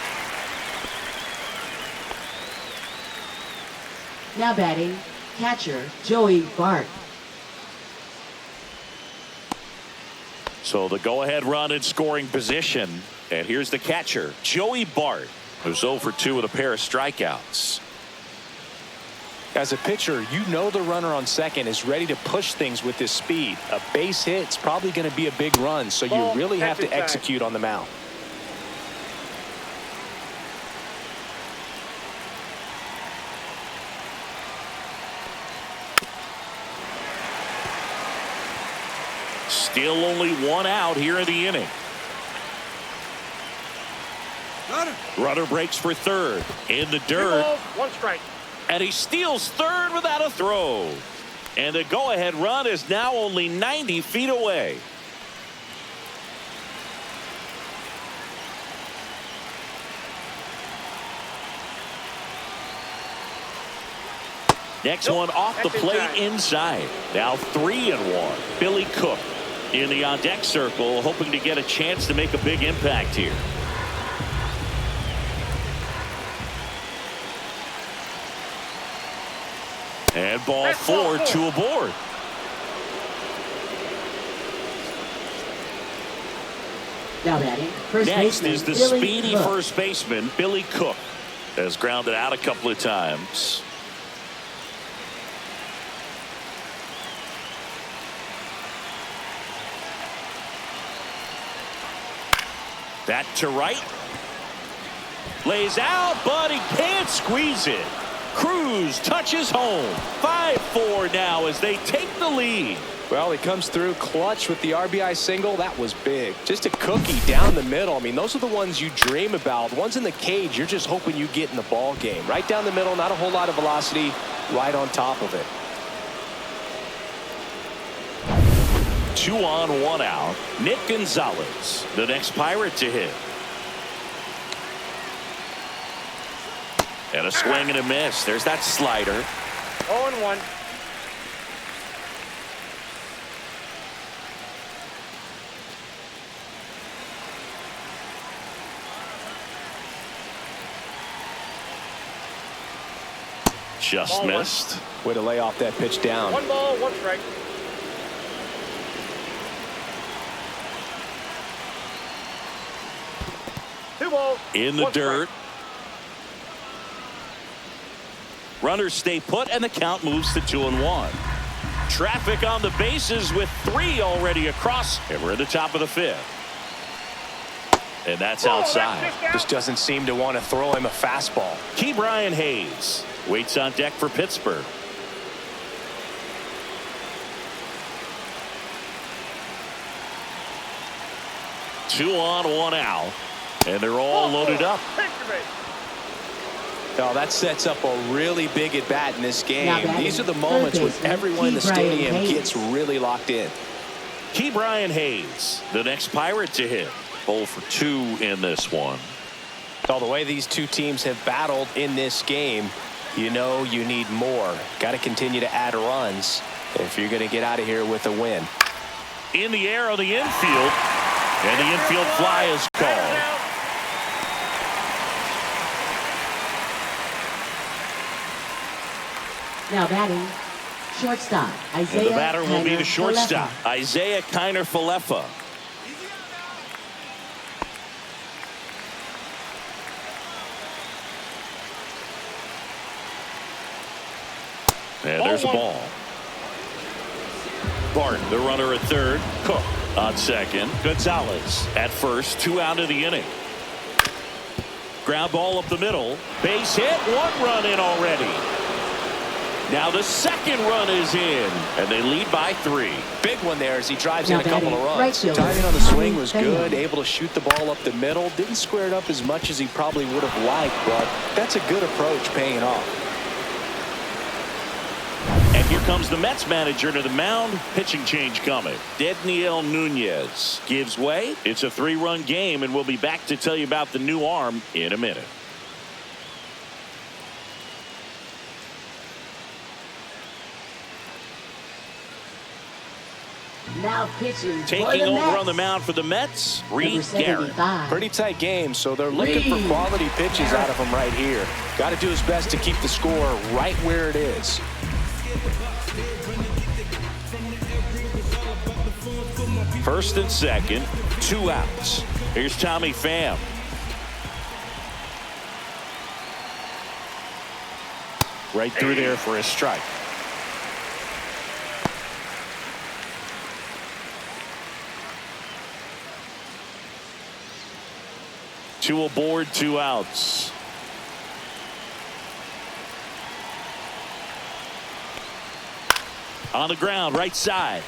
B: Now batting, catcher Joey Bart.
A: So the go-ahead run in scoring position. And here's the catcher, Joey Bart, who's 0 for 2 with a pair of strikeouts.
C: As a pitcher, you know the runner on second is ready to push things with his speed. A base hit's probably going to be a big run, so you really have to execute on the mound.
A: Still only 1 out here in the inning. Runner breaks for third. In the dirt.
D: 2 balls, 1 strike.
A: And he steals third without a throw. And the go-ahead run is now only 90 feet away. Next one off the plate inside. Now 3-1. Billy Cook in the on-deck circle, hoping to get a chance to make a big impact here. And ball 4, 2 aboard.
B: Now batting, first
A: Next
B: baseman
A: is the
B: Billy
A: speedy
B: Cook.
A: first baseman, Billy Cook. Has grounded out a couple of times. That to right. Lays out, but he can't squeeze it. Cruz touches home. 5-4 now as they take the lead.
C: Well, he comes through clutch with the RBI single. That was big. Just a cookie down the middle. I mean, those are the ones you dream about. The ones in the cage, you're just hoping you get in the ball game. Right down the middle, not a whole lot of velocity, right on top of it.
A: 2 on, 1 out. Nick Gonzalez, the next Pirate to hit. And a swing and a miss. There's that slider.
D: 0-1.
A: Just
D: Ball
A: missed.
C: Way to lay off that pitch down.
D: 1 ball, 1 strike. Two balls.
A: In the
D: 1
A: dirt.
D: strike.
A: Runners stay put, and the count moves to 2-1. Traffic on the bases with 3 already across, and we're at the top of the 5th. And that's outside.
C: Just doesn't seem to want to throw him a fastball.
A: Ke'Bryan Hayes waits on deck for Pittsburgh. Two on, 1 out, and they're all loaded up.
C: Now that sets up a really big at bat in this game.
B: Now
C: These are the moments when everyone in the stadium gets really locked in.
A: Ke'Bryan Hayes, the next Pirate to hit. 0 for 2 in this one.
C: Well, the way these two teams have battled in this game, you know you need more. Got to continue to add runs if you're going to get out of here with a win.
A: In the air on the infield, and the infield fly is called.
B: Now batting, shortstop Isaiah.
A: And the batter will be the shortstop,
B: Kiner-Falefa.
A: Isaiah Kiner-Falefa. And there's a ball. Bart, the runner at third. Cook on second. Gonzalez at first. 2 out of the inning. Ground ball up the middle. Base hit. 1 run in already. Now the second run is in, and they lead by 3.
C: Big one there as he drives
B: Now
C: in a couple of
B: batting,
C: runs.
B: right fielder,
C: Timing on the swing was
B: Tommy
C: good,
B: Pham.
C: able to shoot the ball up the middle. Didn't square it up as much as he probably would have liked, but that's a good approach paying off.
A: And here comes the Mets manager to the mound. Pitching change coming. Dedniel Nunez gives way. It's a 3-run game, and we'll be back to tell you about the new arm in a minute.
B: Now pitching for
A: Taking
B: the
A: over
B: Mets.
A: on the mound for the Mets, Reed
B: Number
A: Garrett.
B: 75.
C: Pretty tight game, so they're looking for
B: Reed
C: quality pitches out of him right here. Got to do his best to keep the score right where it is.
A: First and second, 2 outs. Here's Tommy Pham. Right through there for a strike. Two aboard, 2 outs. On the ground, right side.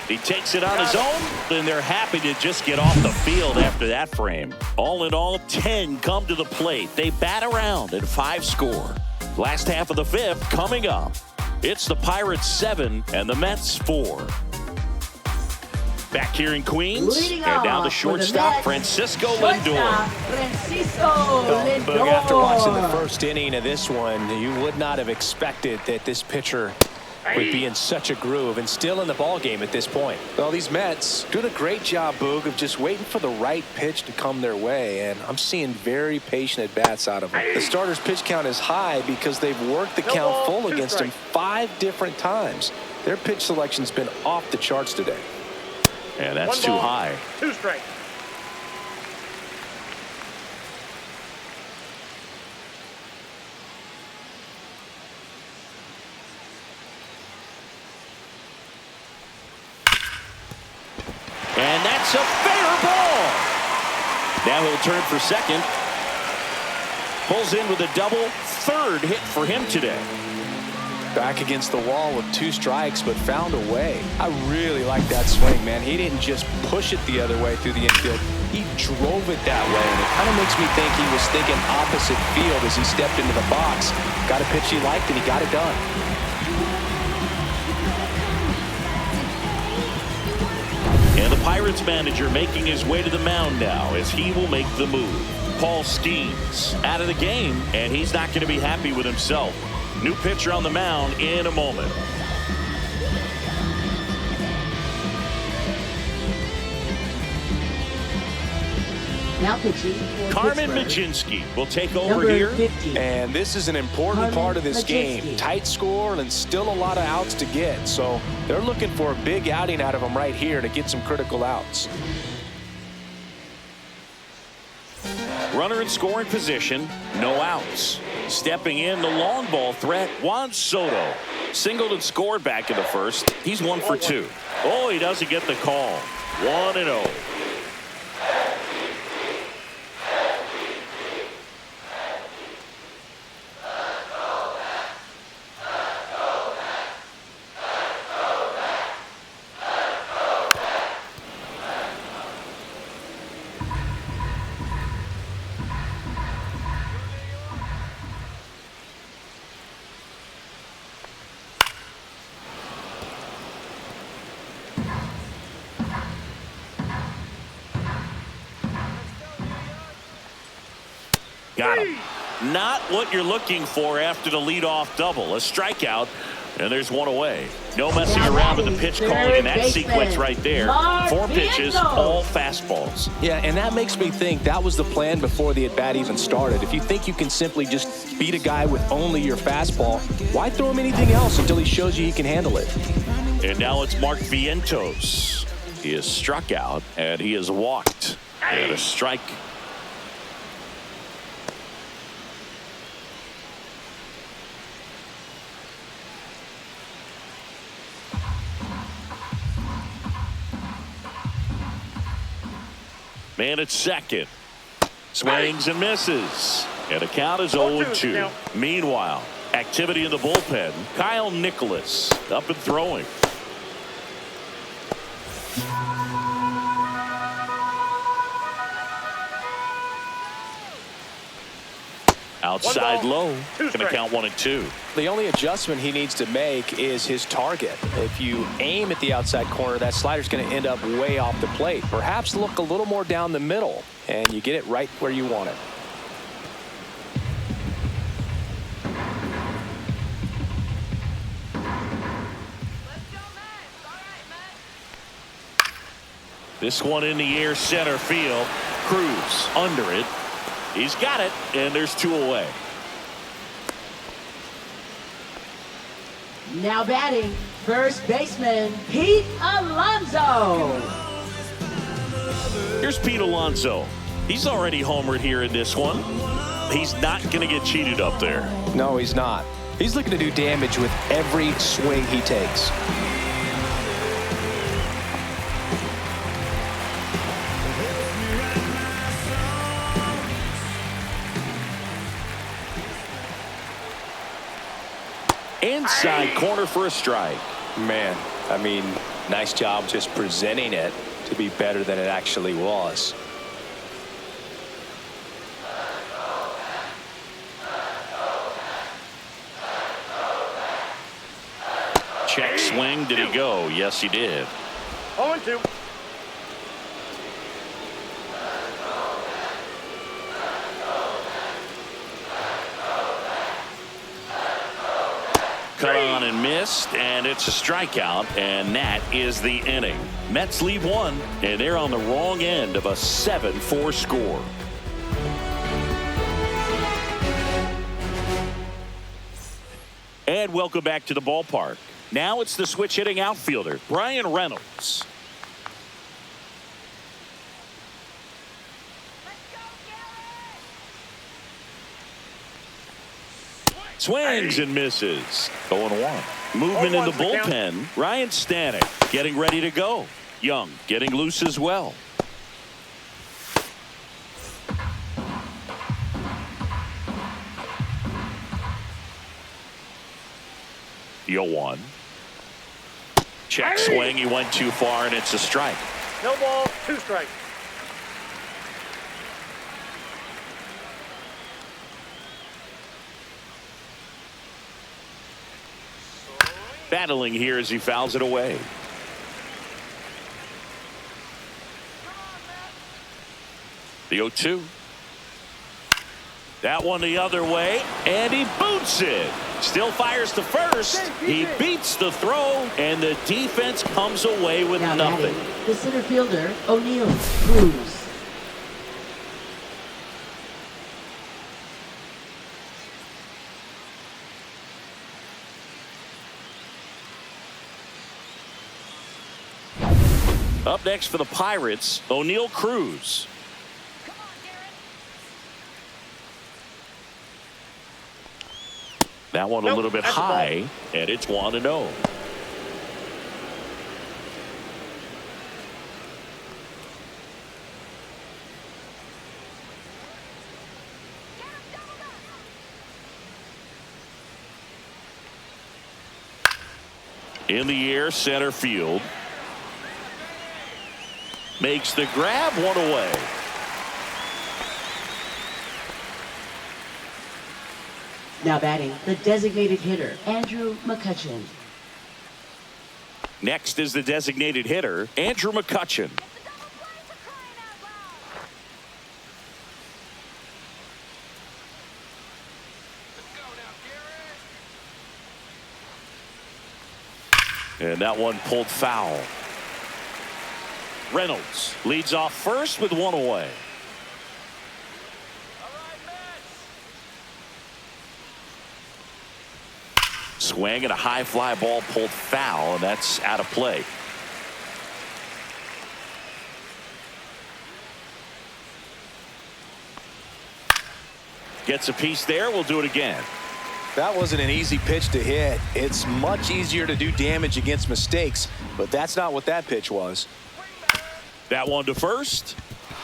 A: He takes it on his own, and they're happy to just get off the field after that frame. All in all, 10 come to the plate. They bat around and 5 score. Last half of the 5th coming up. It's the Pirates 7 and the Mets 4. Back here in Queens,
B: Leading
A: and now
B: off
A: the
B: for the
A: shortstop,
B: Mets,
A: Francisco
B: shortstop,
A: Lindor.
B: Francisco
C: Boog,
B: Lindor.
C: after watching the first inning of this one, you would not have expected that this pitcher would be in such a groove and still in the ball game at this point. Well, these Mets doing a great job, Boog, of just waiting for the right pitch to come their way, and I'm seeing very patient at-bats out of them. The starter's pitch count is high because they've worked the count full against him 5 different times. Their pitch selection's been off the charts today.
A: And that's
D: 1
A: too
D: ball,
A: high.
D: 2 strikes.
A: And that's a fair ball. Now he'll turn for second. Pulls in with a double. 3rd hit for him today.
C: Back against the wall with 2 strikes, but found a way. I really like that swing, man. He didn't just push it the other way through the infield. He drove it that way, and it kind of makes me think he was thinking opposite field as he stepped into the box. Got a pitch he liked, and he got it done.
A: And the Pirates manager making his way to the mound now as he will make the move. Paul Skeens out of the game, and he's not going to be happy with himself. New pitcher on the mound in a moment.
B: Now pitching for
A: Carmen
B: Pittsburgh.
A: Majinski will take over
B: Number
A: here.
B: 50.
C: And this is an important
B: Carmen
C: part of this
B: Majinski.
C: game. Tight score and still a lot of outs to get. So they're looking for a big outing out of him right here to get some critical outs.
A: Runner in scoring position, no outs. Stepping in, the long ball threat, Juan Soto. Singled and scored back in the first. He's 1 for 2. Oh, he doesn't get the call. 1-0. Got him. Not what you're looking for after the leadoff double. A strikeout, and there's 1 away. No messing around with the pitch calling in that sequence right there. 4 pitches, all fastballs.
C: Yeah, and that makes me think that was the plan before the at-bat even started. If you think you can simply just beat a guy with only your fastball, why throw him anything else until he shows you he can handle it?
A: And now it's Mark Vientos. He is struck out, and he is walked. And a strike. Man at second. Swings and misses. And the count is 0-2. Meanwhile, Activity in the bullpen. Kyle Nicholas up and throwing. Outside low. Going to count 1-2.
C: The only adjustment he needs to make is his target. If you aim at the outside corner, that slider's going to end up way off the plate. Perhaps look a little more down the middle, and you get it right where you want it.
A: This one in the air, center field. Cruz under it. He's got it, and there's 2 away.
B: Now batting, first baseman, Pete Alonso.
A: Here's Pete Alonso. He's already homered here in this one. He's not going to get cheated up there.
C: No, he's not. He's looking to do damage with every swing he takes.
A: Inside corner for a strike.
C: Man, I mean, nice job just presenting it to be better than it actually was.
A: Check swing. Did he go? Yes, he did.
D: 0-2.
A: Cut on and missed, and it's a strikeout, and that is the inning. Mets lead 1, and they're on the wrong end of a 7-4 score. And welcome back to the ballpark. Now it's the switch hitting outfielder, Brian Reynolds. Swings and misses. 0-1. Movement in the bullpen. Ryan Stanek getting ready to go. Young getting loose as well. The 0-1. Check swing. He went too far, and it's a strike.
D: No ball, 2 strikes.
A: Battling here as he fouls it away. The 0-2. That one the other way, and he boots it. Still fires to first. He beats the throw, and the defense comes away with
B: Now
A: nothing.
B: batting, the center fielder, O'Neal Cruz.
A: Up next for the Pirates, O'Neal Cruz. That one a little bit high, and it's 1-0. In the air, center field. Makes the grab, 1 away.
B: Now batting, the designated hitter, Andrew McCutchen.
A: Next is the designated hitter, Andrew McCutchen. And that one pulled foul. Reynolds leads off first with 1 away. Swing and a high fly ball pulled foul, and that's out of play. Gets a piece there. We'll do it again.
C: That wasn't an easy pitch to hit. It's much easier to do damage against mistakes, but that's not what that pitch was.
A: That one to first.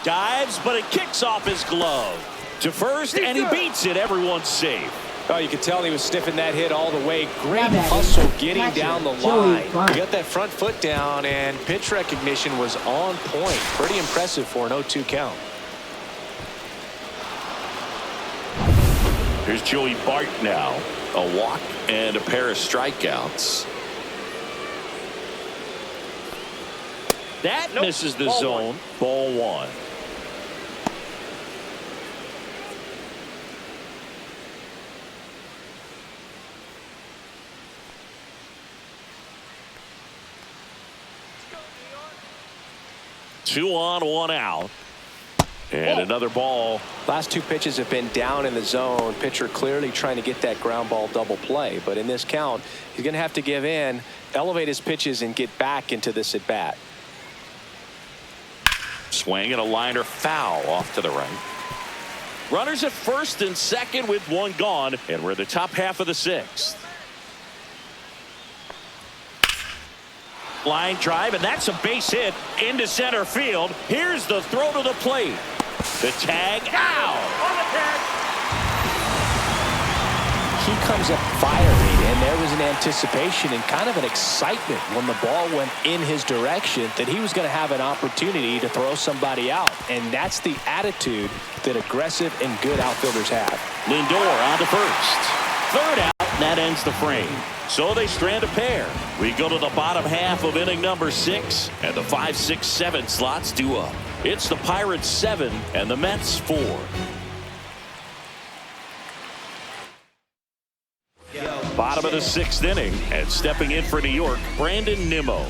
A: Dives, but it kicks off his glove. To first, and he beats it. Everyone's safe.
C: Oh, you could tell he was sniffing that hit all the way. Great
B: Now batting,
C: hustle getting
B: catcher,
C: down the
B: Joey
C: line.
B: Bart.
C: He got that front foot down, and pitch recognition was on point. Pretty impressive for an 0-2 count.
A: Here's Joey Bart now. A walk and a pair of strikeouts. That misses the
D: Ball
A: zone.
D: one.
A: Ball one. Two on, one out. And another ball.
C: Last two pitches have been down in the zone. Pitcher clearly trying to get that ground ball double play. But in this count, he's going to have to give in, elevate his pitches, and get back into this at bat.
A: Swing and a liner foul off to the right. Runners at first and second with one gone, and we're in the top half of the sixth. Line drive, and that's a base hit into center field. Here's the throw to the plate. The tag out.
D: On the tag.
C: He comes up firing, and there was an anticipation and kind of an excitement when the ball went in his direction that he was going to have an opportunity to throw somebody out. And that's the attitude that aggressive and good outfielders have.
A: Lindor on to first. Third out, and that ends the frame. So they strand a pair. We go to the bottom half of inning number 6, and the 5, 6, 7 slots due up. It's the Pirates 7 and the Mets 4. Bottom of the 6th inning, and stepping in for New York, Brandon Nimmo.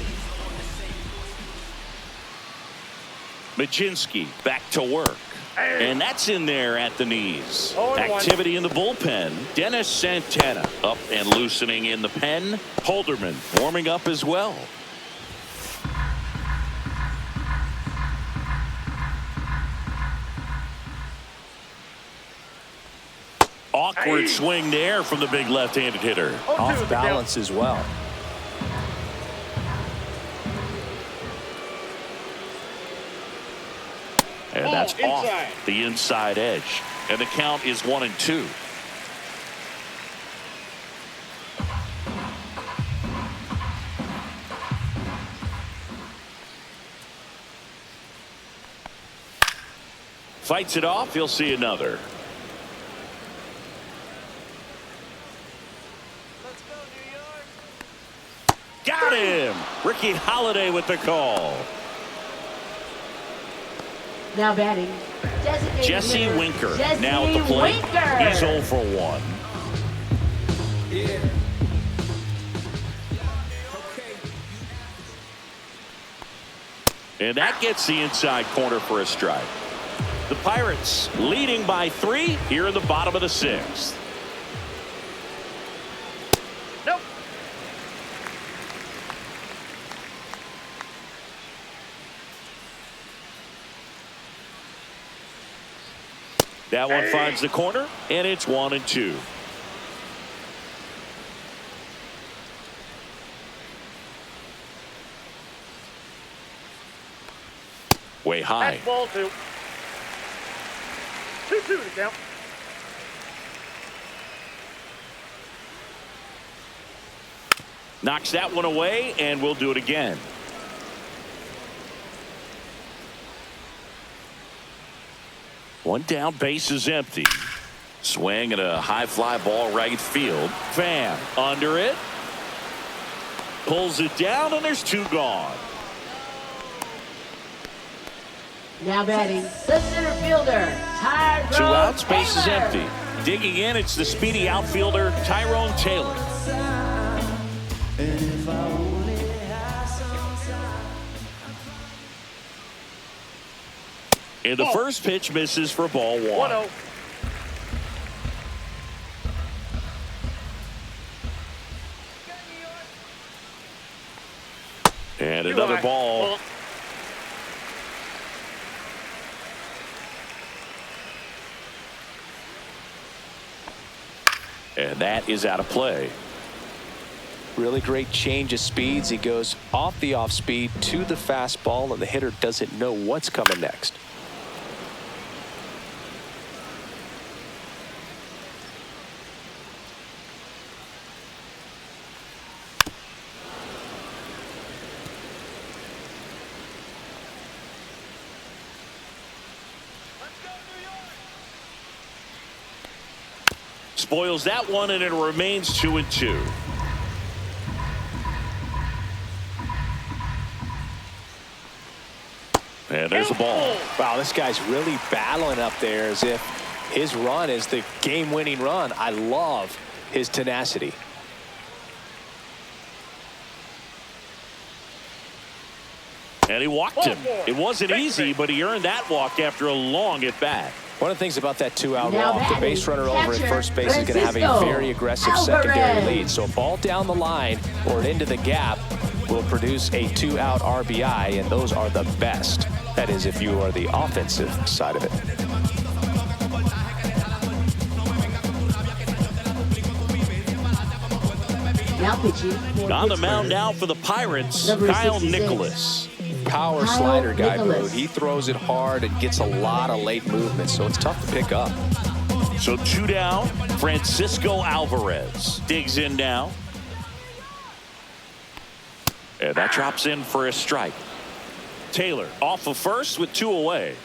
A: Majinski back to work. And that's in there at the knees. Activity in the bullpen. Dennis Santana up and loosening in the pen. Holderman warming up as well. Awkward swing there from the big left-handed hitter.
C: Off balance as well.
A: And that's off the inside edge. And the count is 1-2. Fights it off. He'll see another.
D: Let's go, New York.
A: Got him. Ricky Holiday with the call.
B: Now batting, designated
A: Jesse
B: hitter,
A: Winker
B: Jesse
A: now at the plate.
B: Winker.
A: He's 0 for 1.
E: Yeah.
A: And that gets the inside corner for a strike. The Pirates leading by 3 here in the bottom of the 6th.
D: Nope.
A: That one finds the corner, and it's 1-2. Way high.
D: That's ball 2. 2-2 to count.
A: Knocks that one away, and we'll do it again. One down, base is empty. Swing and a high fly ball right field. Pham under it. Pulls it down, and there's 2 gone.
B: Now batting, the center fielder, Tyrone
A: 2 outs, base is
B: Taylor.
A: empty. Digging in, it's the speedy outfielder, Tyrone Taylor. And the first pitch misses for ball 1.
D: 1-0.
A: And another ball. And that is out of play.
C: Really great change of speeds. He goes off the off speed to the fastball, and the hitter doesn't know what's coming next.
A: spoils that one, and it remains 2-2. And there's the ball.
C: Wow, this guy's really battling up there as if his run is the game-winning run. I love his tenacity.
A: And he walked him. It wasn't easy, but he earned that walk after a long at-bat.
C: One of the things about that two-out
B: Now
C: walk, the
B: batting,
C: base runner over at
B: catcher,
C: first base is going to have a
B: Francisco
C: very aggressive
B: Alvarez.
C: secondary lead. So a ball down the line or into the gap will produce a two-out RBI, and those are the best. That is, if you are the offensive side of it.
B: Now pitching for
A: On the
B: Pittsburgh.
A: mound now for the Pirates,
B: Number
A: Kyle
B: 66.
A: Nicholas.
C: Power
B: Kyle
C: slider guy, Boo.
B: Nicholas.
C: He throws it hard and gets a lot of late movement, so it's tough to pick up.
A: So 2 down. Francisco Alvarez digs in now. And that drops in for a strike. Taylor off of first with 2 away.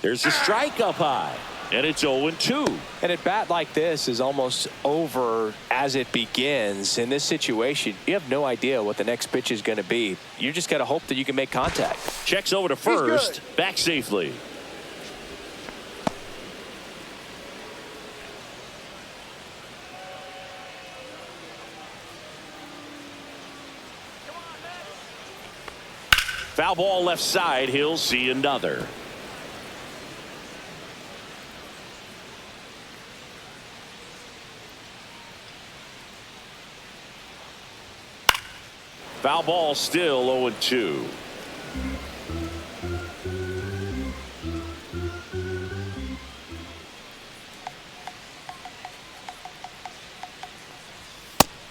A: There's the strike up high. And it's 0-2.
C: And at bat like this is almost over as it begins. In this situation, you have no idea what the next pitch is going to be. You just got to hope that you can make contact.
A: Checks over to first. Back safely. Foul ball left side. He'll see another. Foul ball still 0-2.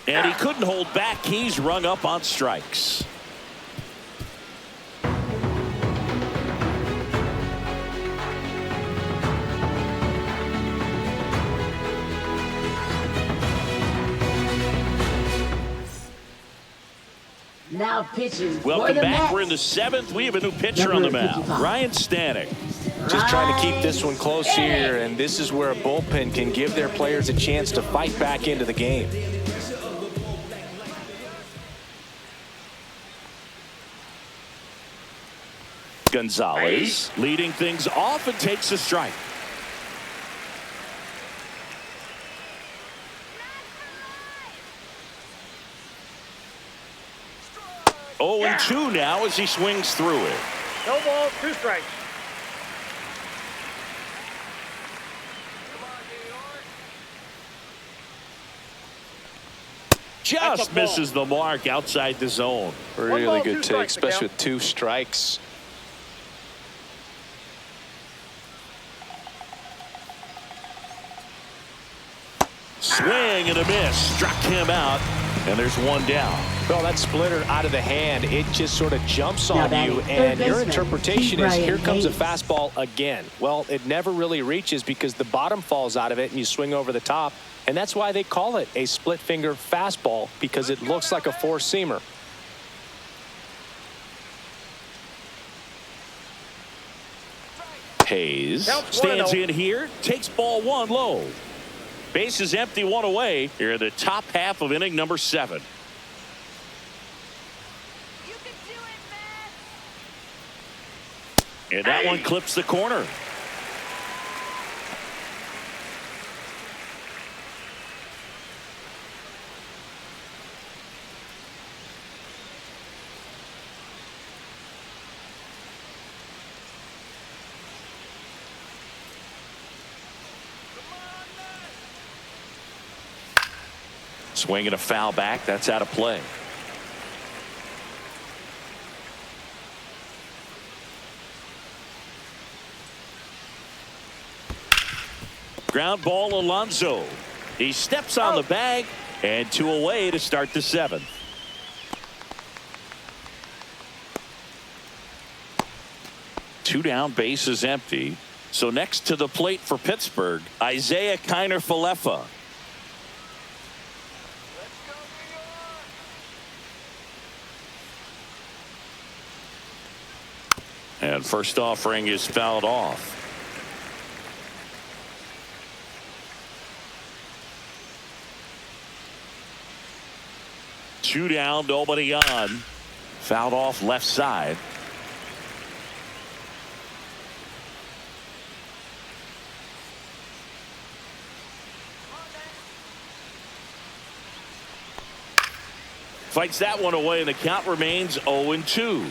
A: And he couldn't hold back. He's rung up on strikes.
B: Now pitching
A: Welcome
B: for the
A: back.
B: Mets.
A: We're in the 7th. We have a new pitcher on the
B: Number
A: mound.
B: 55.
A: Ryan Stanek.
C: Just trying to keep this one close here, and this is where a bullpen can give their players a chance to fight back into the game.
A: Gonzalez leading things off and takes a strike. Oh, and 2 now as he swings through it.
D: No balls, 2 strikes.
A: Just misses the mark outside the zone.
C: Really
D: ball,
C: good
D: 2
C: take,
D: strikes,
C: especially
D: Miguel.
C: with 2 strikes.
A: Swing and a miss. Struck him out. And there's 1 down.
C: Well, that splitter out of the hand, it just sort of jumps
B: Now
C: on
B: batting,
C: you,
B: third
C: and your
B: baseman,
C: interpretation
B: Keith
C: is here
B: Bryant
C: comes a
B: Hayes.
C: fastball again. Well, it never really reaches because the bottom falls out of it and you swing over the top, and that's why they call it a split finger fastball, because it looks like a four-seamer.
A: Hayes
D: Counts
A: stands
D: 1-0.
A: in here, takes ball 1 low. Base is empty, 1 away. Here in the top half of inning number 7.
F: You can do it, man.
A: And that one clips the corner. Swinging a foul back. That's out of play. Ground ball, Alonso. He steps on the bag, and 2 away to start the 7th. Two down, base is empty. So next to the plate for Pittsburgh, Isaiah Kiner-Falefa. And first offering is fouled off. Two down, nobody on. Fouled off left side. Fights that one away, and the count remains 0-2.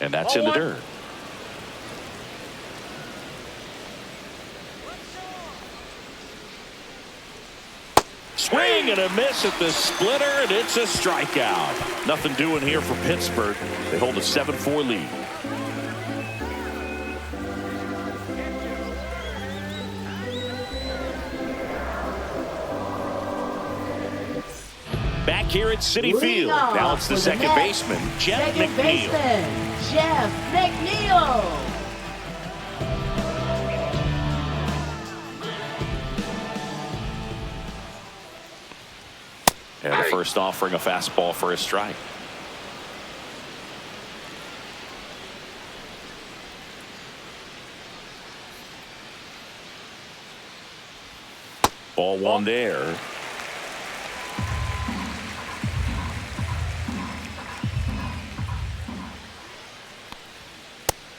A: And that's in the dirt. Swing and a miss at the splitter, and it's a strikeout. Nothing doing here for Pittsburgh. They hold a 7-4 lead. Back here at Citi Field. Now it's the second baseman, Jeff McNeil.
B: Jeff McNeil.
A: And the first offering, a fastball for a strike. Ball one there.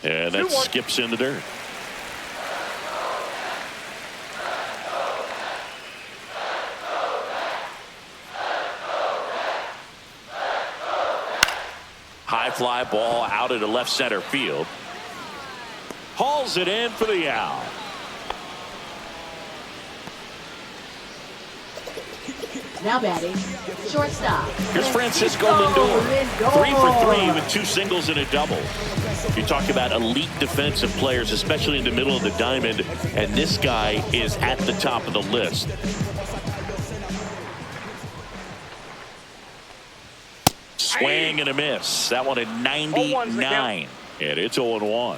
A: And that skips in the dirt. High fly ball out into left center field. Hauls it in for the out.
B: Now batting, shortstop.
A: Here's Francisco Lindor. 3 for 3 with 2 singles and a double. You talk about elite defensive players, especially in the middle of the diamond, and this guy is at the top of the list. Swing and a miss. That one at 99. And it's 0-1.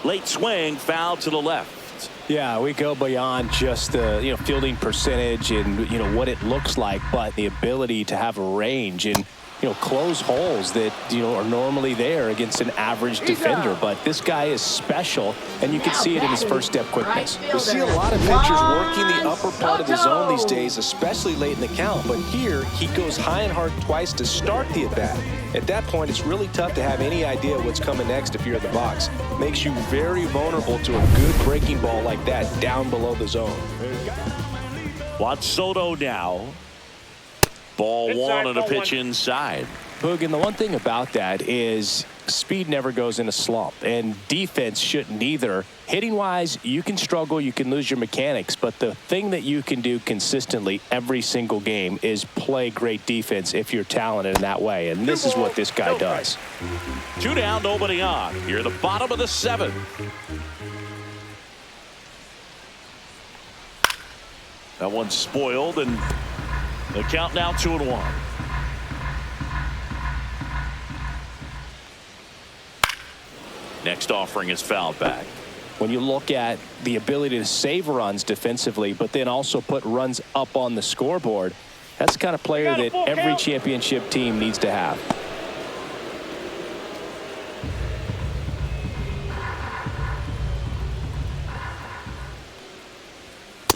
A: Late swing, foul to the left.
C: Yeah, we go beyond just the fielding percentage and what it looks like, but the ability to have a range and close holes that are normally there against an average defender. But this guy is special, and you can see it in his first step quickness. We see a lot of pitchers working the upper part of the zone these days, especially late in the count. But here he goes high and hard twice to start the at bat. At that point, it's really tough to have any idea what's coming next if you're in the box. Makes you very vulnerable to a good breaking ball like that down below the zone.
A: Juan Soto now. Ball one and a pitch inside.
C: Boog, and the one thing about that is speed never goes in a slump, and defense shouldn't either. Hitting wise, you can struggle, you can lose your mechanics, but the thing that you can do consistently every single game is play great defense if you're talented in that way, and this is what this guy does.
A: 2 down, nobody on. You're at the bottom of the 7th. That one's spoiled, and the count now 2-1. Next offering is fouled back.
C: When you look at the ability to save runs defensively, but then also put runs up on the scoreboard, that's the kind of player that every championship team needs to have.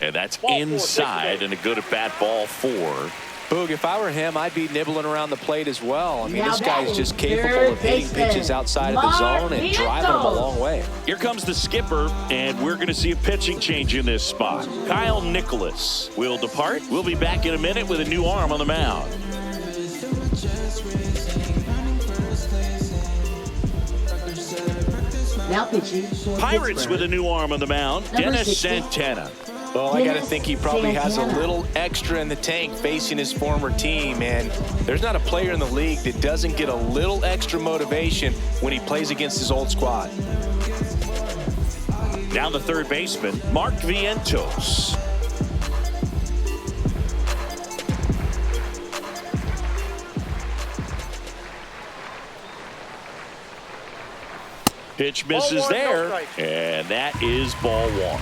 A: And that's inside, and a good at-bat ball 4.
C: Boog, if I were him, I'd be nibbling around the plate as well. I mean, this guy is just capable of hitting pitches outside of the zone and driving them a long way.
A: Here comes the skipper, and we're going to see a pitching change in this spot. Kyle Nicholas will depart. We'll be back in a minute with a new arm on the mound.
B: Now pitching for
A: Pirates
B: Pittsburgh.
A: with a new arm on the mound.
B: Number
A: Dennis
B: 60.
A: Santana.
C: Well, I got to think he probably has a little extra in the tank facing his former team, and there's not a player in the league that doesn't get a little extra motivation when he plays against his old squad.
A: Now the third baseman, Mark Vientos. Pitch misses
D: Ball one, no
A: there,
D: strike.
A: and that is ball one.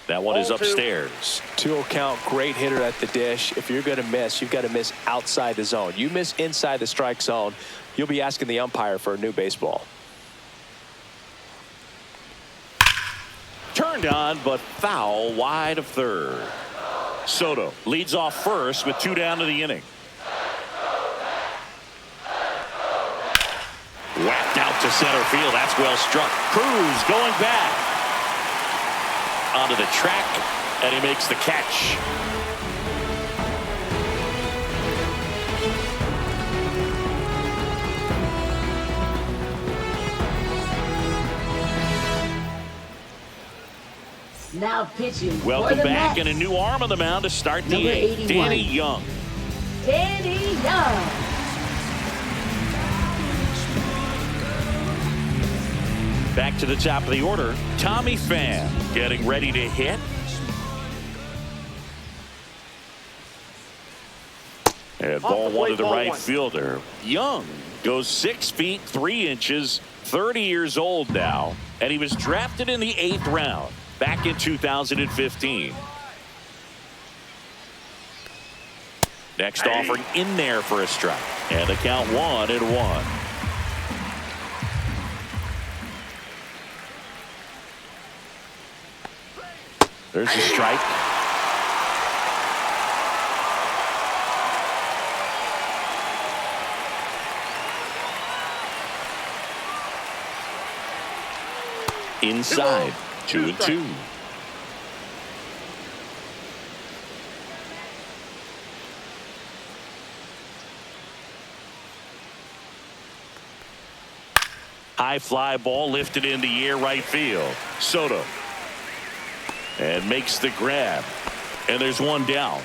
A: That one is
D: Ball two.
A: upstairs.
C: 2-0 count, great hitter at the dish. If you're going to miss, you've got to miss outside the zone. You miss inside the strike zone, you'll be asking the umpire for a new baseball.
A: Turned on, but foul wide of third. Soto leads off first with 2 down to the inning. Whacked out to center field. That's well struck. Cruz going back onto the track, and he makes the catch.
B: Now pitching.
A: Welcome
B: for the
A: back,
B: Mets,
A: and a new arm on the mound to start the
B: Number
A: 8th.
B: 81.
A: Danny Young.
B: Danny Young.
A: Back to the top of the order. Tommy Pham getting ready to hit. And ball one to the right fielder. Young goes 6 feet 3 inches, 30 years old now, and he was drafted in the 8th round back in 2015. Next offering in there for a strike, and the count 1-1. There's a strike. Inside, 2-2. High fly ball lifted in the air right field. Soto. And makes the grab. And there's one down.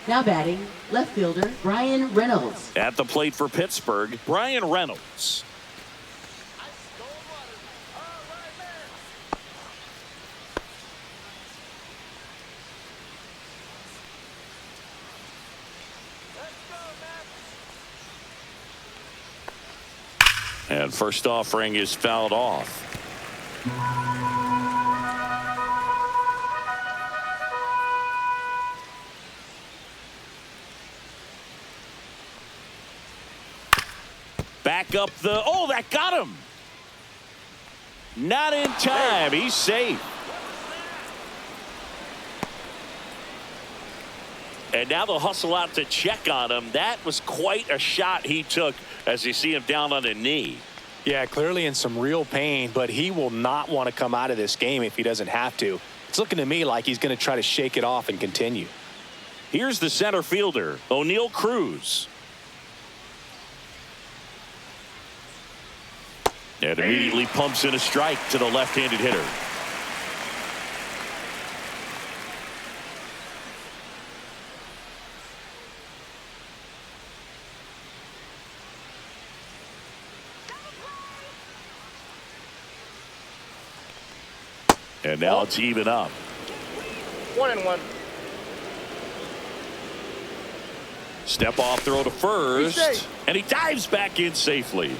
B: Now batting, left fielder Brian Reynolds.
A: At the plate for Pittsburgh, Brian Reynolds. And first offering is fouled off. Back up the, oh, that got him. Not in time. He's safe. And now they'll hustle out to check on him. That was quite a shot he took as you see him down on a knee.
C: Yeah, clearly in some real pain, but he will not want to come out of this game if he doesn't have to. It's looking to me like he's going to try to shake it off and continue.
A: Here's the center fielder, O'Neal Cruz. And immediately pumps in a strike to the left-handed hitter. And now it's even up.
D: 1-1.
A: Step off throw to first. And he dives back in safely.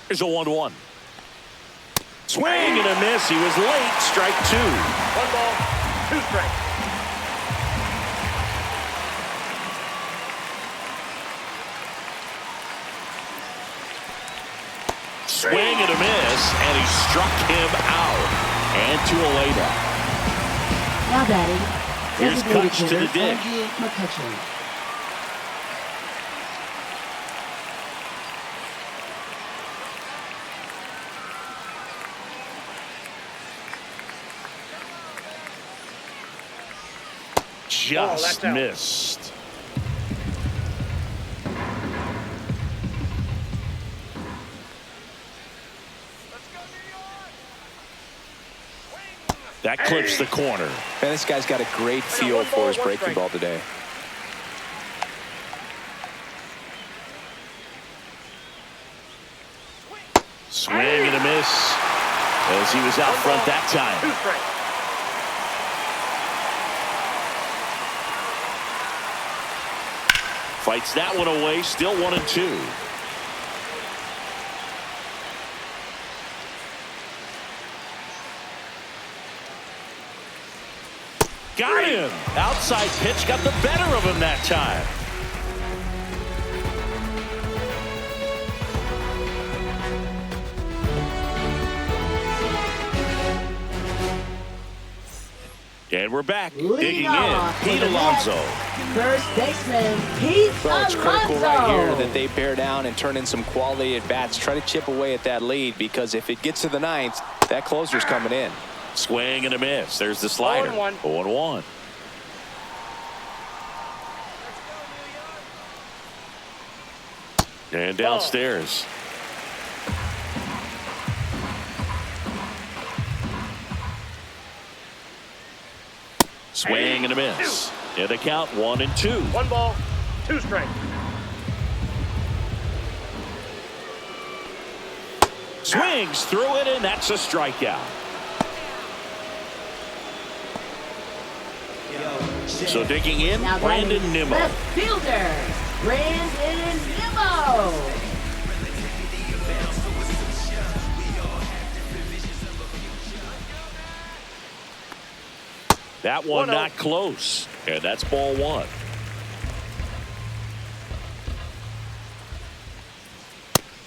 A: Here's a 1-1. Swing and a miss. He was late. Strike 2.
D: 1 ball, 2 strikes.
A: Swing and a miss, and he struck him out. And 2 away now.
B: Now batting,
A: Here's
B: designated
A: Kutch to the
B: hitter
A: dish.
B: Andrew McCutcheon.
A: Just
D: that's out.
A: missed. That clips the corner.
C: Man, this guy's got a great feel for his breaking ball today.
A: Swing and a miss. as he was out front that time.
D: 2 strikes.
A: Fights that one away, still 1-2. Got him. Outside pitch got the better of him that time. And we're back. Digging in, Pete Alonso.
B: First baseman, Pete
C: Well, it's critical
B: Alonso.
C: right here that they bear down and turn in some quality at bats. Try to chip away at that lead, because if it gets to the ninth, that closer's coming in.
A: Swing and a miss. There's the slider.
D: 0-1.
A: 0-1. And downstairs. Swing and a miss. And the count 1-2.
D: 1 ball, 2 strikes.
A: Swings through it, and that's a strikeout. So digging in,
B: Now
A: Brandon
B: batting
A: Nimmo.
B: left fielder, Brandon Nimmo.
A: That one
D: 1-0.
A: not close. And that's ball 1.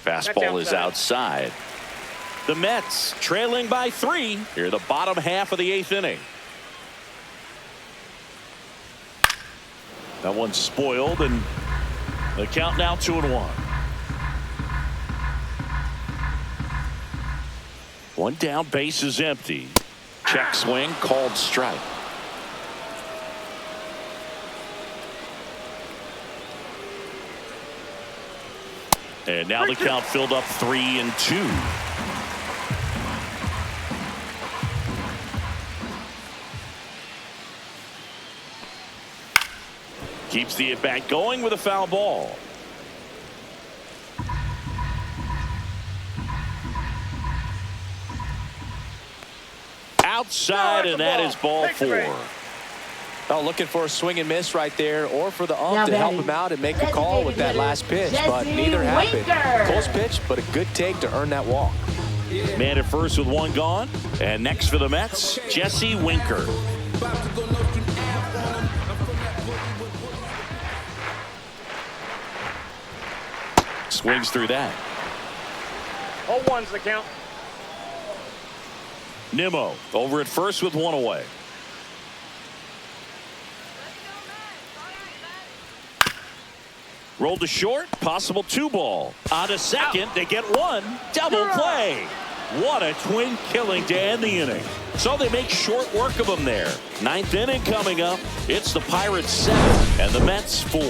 A: Fastball is outside. The Mets trailing by 3 here the bottom half of the 8th inning. That one's spoiled, and the count now 2-1. One down, base is empty. Check swing, called strike. And now the count filled up 3-2. Keeps the at-bat going with a foul ball. Outside, and that is ball 4.
C: Oh, looking for a swing and miss right there, or for the
B: Now
C: ump to help
B: batting,
C: him out and make a call with that last pitch, but
B: Jesse
C: neither happened.
B: Winker.
C: Close pitch, but a good take to earn that walk.
A: Man at first with 1 gone. And next for the Mets, Jesse Winker. Swings through that.
D: 0-1's the count.
A: Nimmo over at first with 1 away. Rolled to short, possible 2 ball. On to second, they get 1. Double play. What a twin killing to end the inning. So they make short work of them there. 9th inning coming up. It's the Pirates 7 and the Mets 4.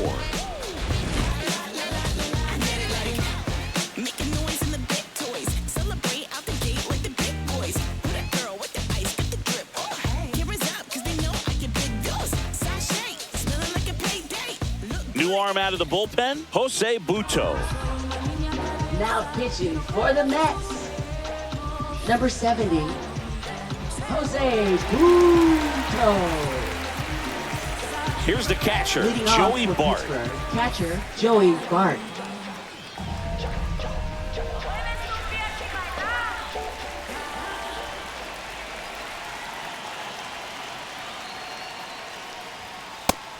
A: New arm out of the bullpen, Jose Buto.
B: Now pitching for the Mets, number 70, Jose Buto.
A: Here's the catcher,
B: Leading off
A: Joey
B: for
A: Bart.
B: Pittsburgh, catcher Joey Bart.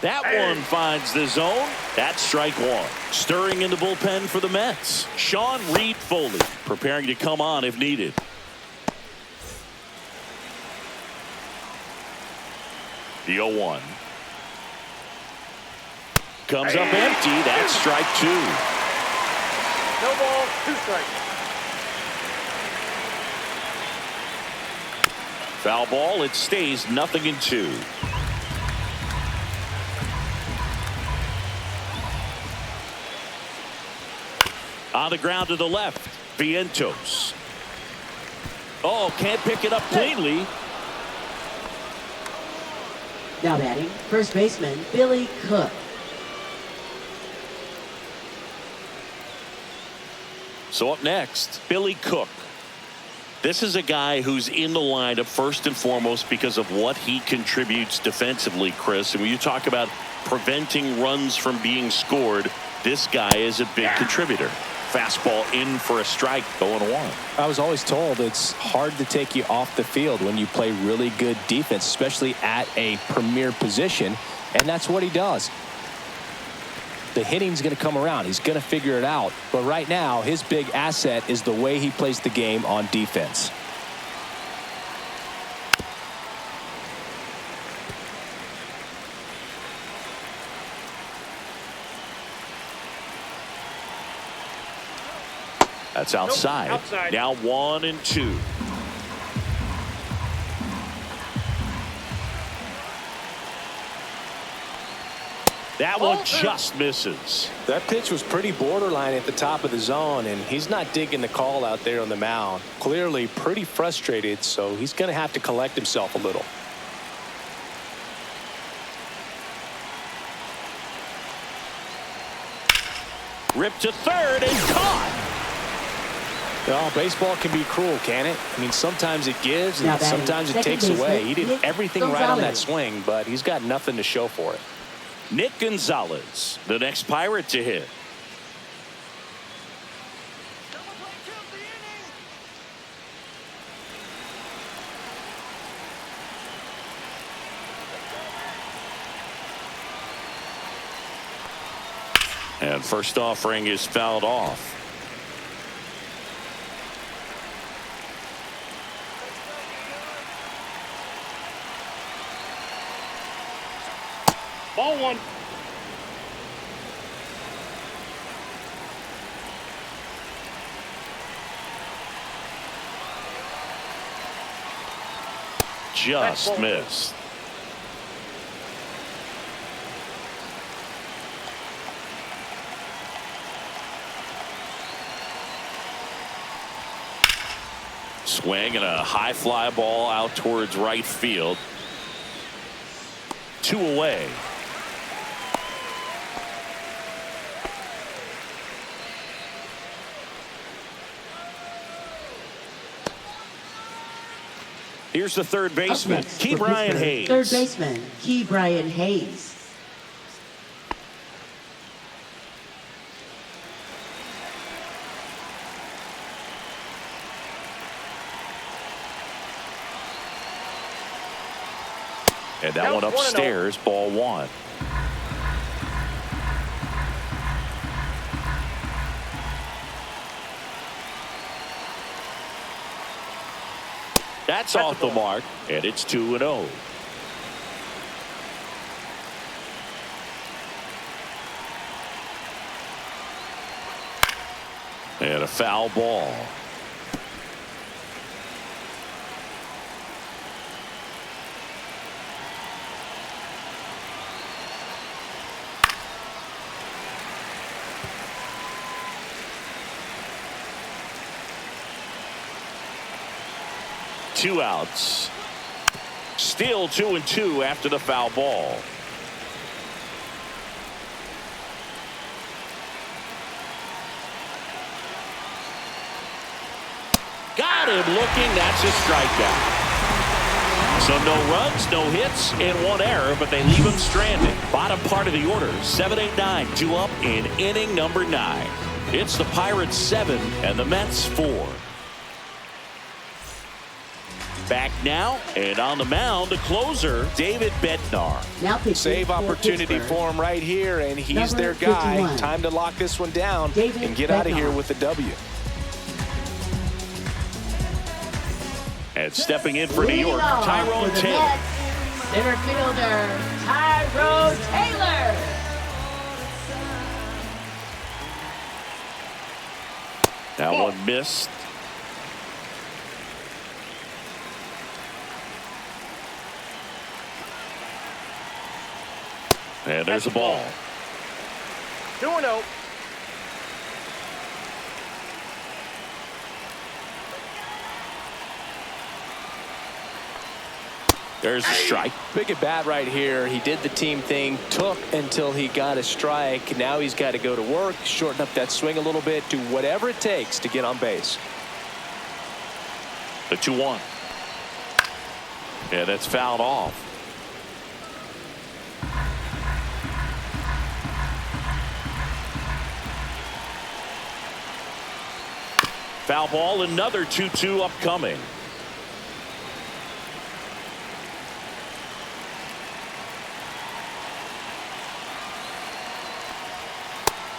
A: That one finds the zone. That's strike 1. Stirring in the bullpen for the Mets, Sean Reed Foley, preparing to come on if needed. The 0-1. Comes up empty. That's strike 2.
D: No ball, 2 strikes.
A: Foul ball. It stays 0-2. On the ground to the left, Vientos. Oh, can't pick it up cleanly.
B: Now batting, first baseman Billy Cook.
A: So up next, Billy Cook. This is a guy who's in the lineup first and foremost because of what he contributes defensively, Chris. And when you talk about preventing runs from being scored, this guy is a big contributor. Fastball in for a strike, 0-1.
C: I was always told it's hard to take you off the field when you play really good defense, especially at a premier position, and that's what he does. The hitting's going to come around. He's going to figure it out. But right now, his big asset is the way he plays the game on defense.
A: That's outside.
D: Nope, outside.
A: Now 1-2. That one just misses.
C: That pitch was pretty borderline at the top of the zone, and he's not digging the call out there on the mound. Clearly pretty frustrated, so he's going to have to collect himself a little.
A: Ripped to third and caught.
C: Well, baseball can be cruel, can it? I mean, sometimes it gives and sometimes it takes away. He did everything right on that swing, but he's got nothing to show for it.
A: Nick Gonzalez, the next Pirate to hit. And first offering is fouled off.
D: Ball one.
A: Just missed. Swing and a high fly ball out towards right field. 2 away. Here's the third baseman, Key Brian Hayes.
B: Third baseman, Key Brian Hayes.
A: And that one upstairs, ball one. That's off the mark, and it's 2-0. And a foul ball. Two outs. Still 2-2 after the foul ball. Got him looking. That's a strikeout. So no runs, no hits, and one error, but they leave him stranded. Bottom part of the order, 7-8-9, 2 up in inning number 9. It's the Pirates 7 and the Mets 4. Back now, and on the mound, the closer, David Bednar.
B: Now
C: save opportunity for him right here, and he's their guy. 51. Time to lock this one down and get out of here with the W.
A: And stepping in for New York, Tyrone Taylor.
B: Center fielder, Tyrone Taylor.
A: That one missed. And there's a ball.
D: 2-0.
A: There's a strike.
C: Big at bat right here. He did the team thing, took until he got a strike. Now he's got to go to work, shorten up that swing a little bit, do whatever it takes to get on base.
A: The 2-1. Yeah, that's fouled off. Foul ball, another 2-2 upcoming.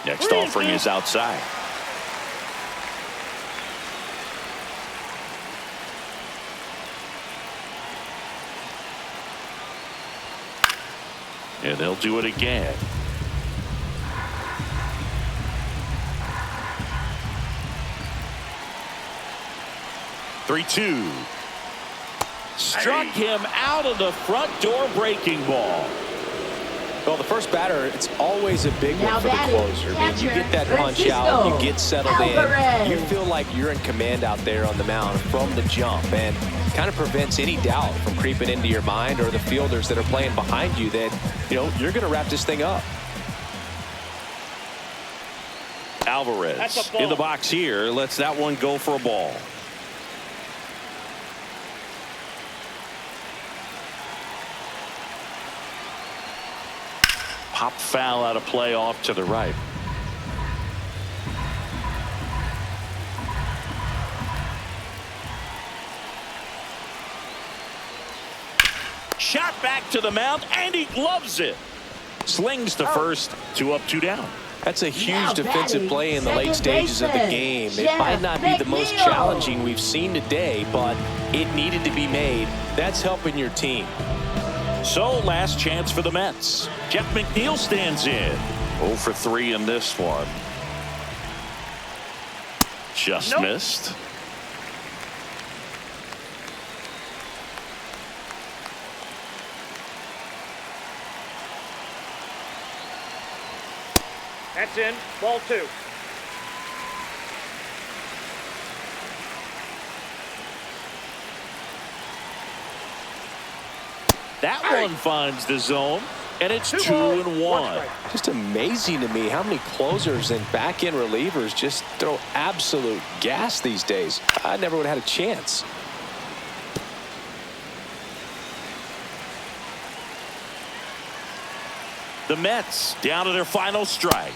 A: Next offering is outside. And they'll do it again. Three-two. Struck him out of the front door breaking ball.
C: Well, the first batter, it's always a big
B: Now
C: one for the
B: batting,
C: closer. I mean, you
B: catcher,
C: get that punch out, you get settled
B: Alvarez.
C: in, you feel like you're in command out there on the mound from the jump, and kind of prevents any doubt from creeping into your mind or the fielders that are playing behind you that, you know, you're going to wrap this thing up.
A: Alvarez in the box here, lets that one go for a ball. Pop foul out of play off to the right. Shot back to the mound, and he gloves it. Slings to first, 2 up, 2 down.
C: That's a huge
B: Now
C: defensive
B: batting,
C: play in the late stages of the
B: second
C: game.
B: baseman,
C: It might not be the most
B: McNeil.
C: challenging we've seen today, but it needed to be made. That's helping your team.
A: So, last chance for the Mets. Jeff McNeil stands in. 0 for 3 in this one. Just missed.
D: That's in. Ball 2.
A: That one finds the zone, and it's 2-1.
C: Just amazing to me how many closers and back-end relievers just throw absolute gas these days. I never would have had a chance.
A: The Mets down to their final strike.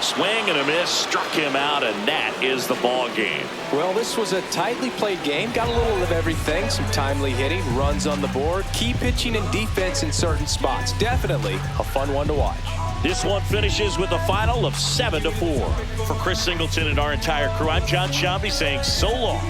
A: Swing and a miss, struck him out, and that is the ball game.
C: Well, this was a tightly played game. Got a little of everything. Some timely hitting, runs on the board, key pitching and defense in certain spots. Definitely a fun one to watch.
A: This one finishes with a final of 7-4. For Chris Singleton and our entire crew, I'm John Shambi saying so long.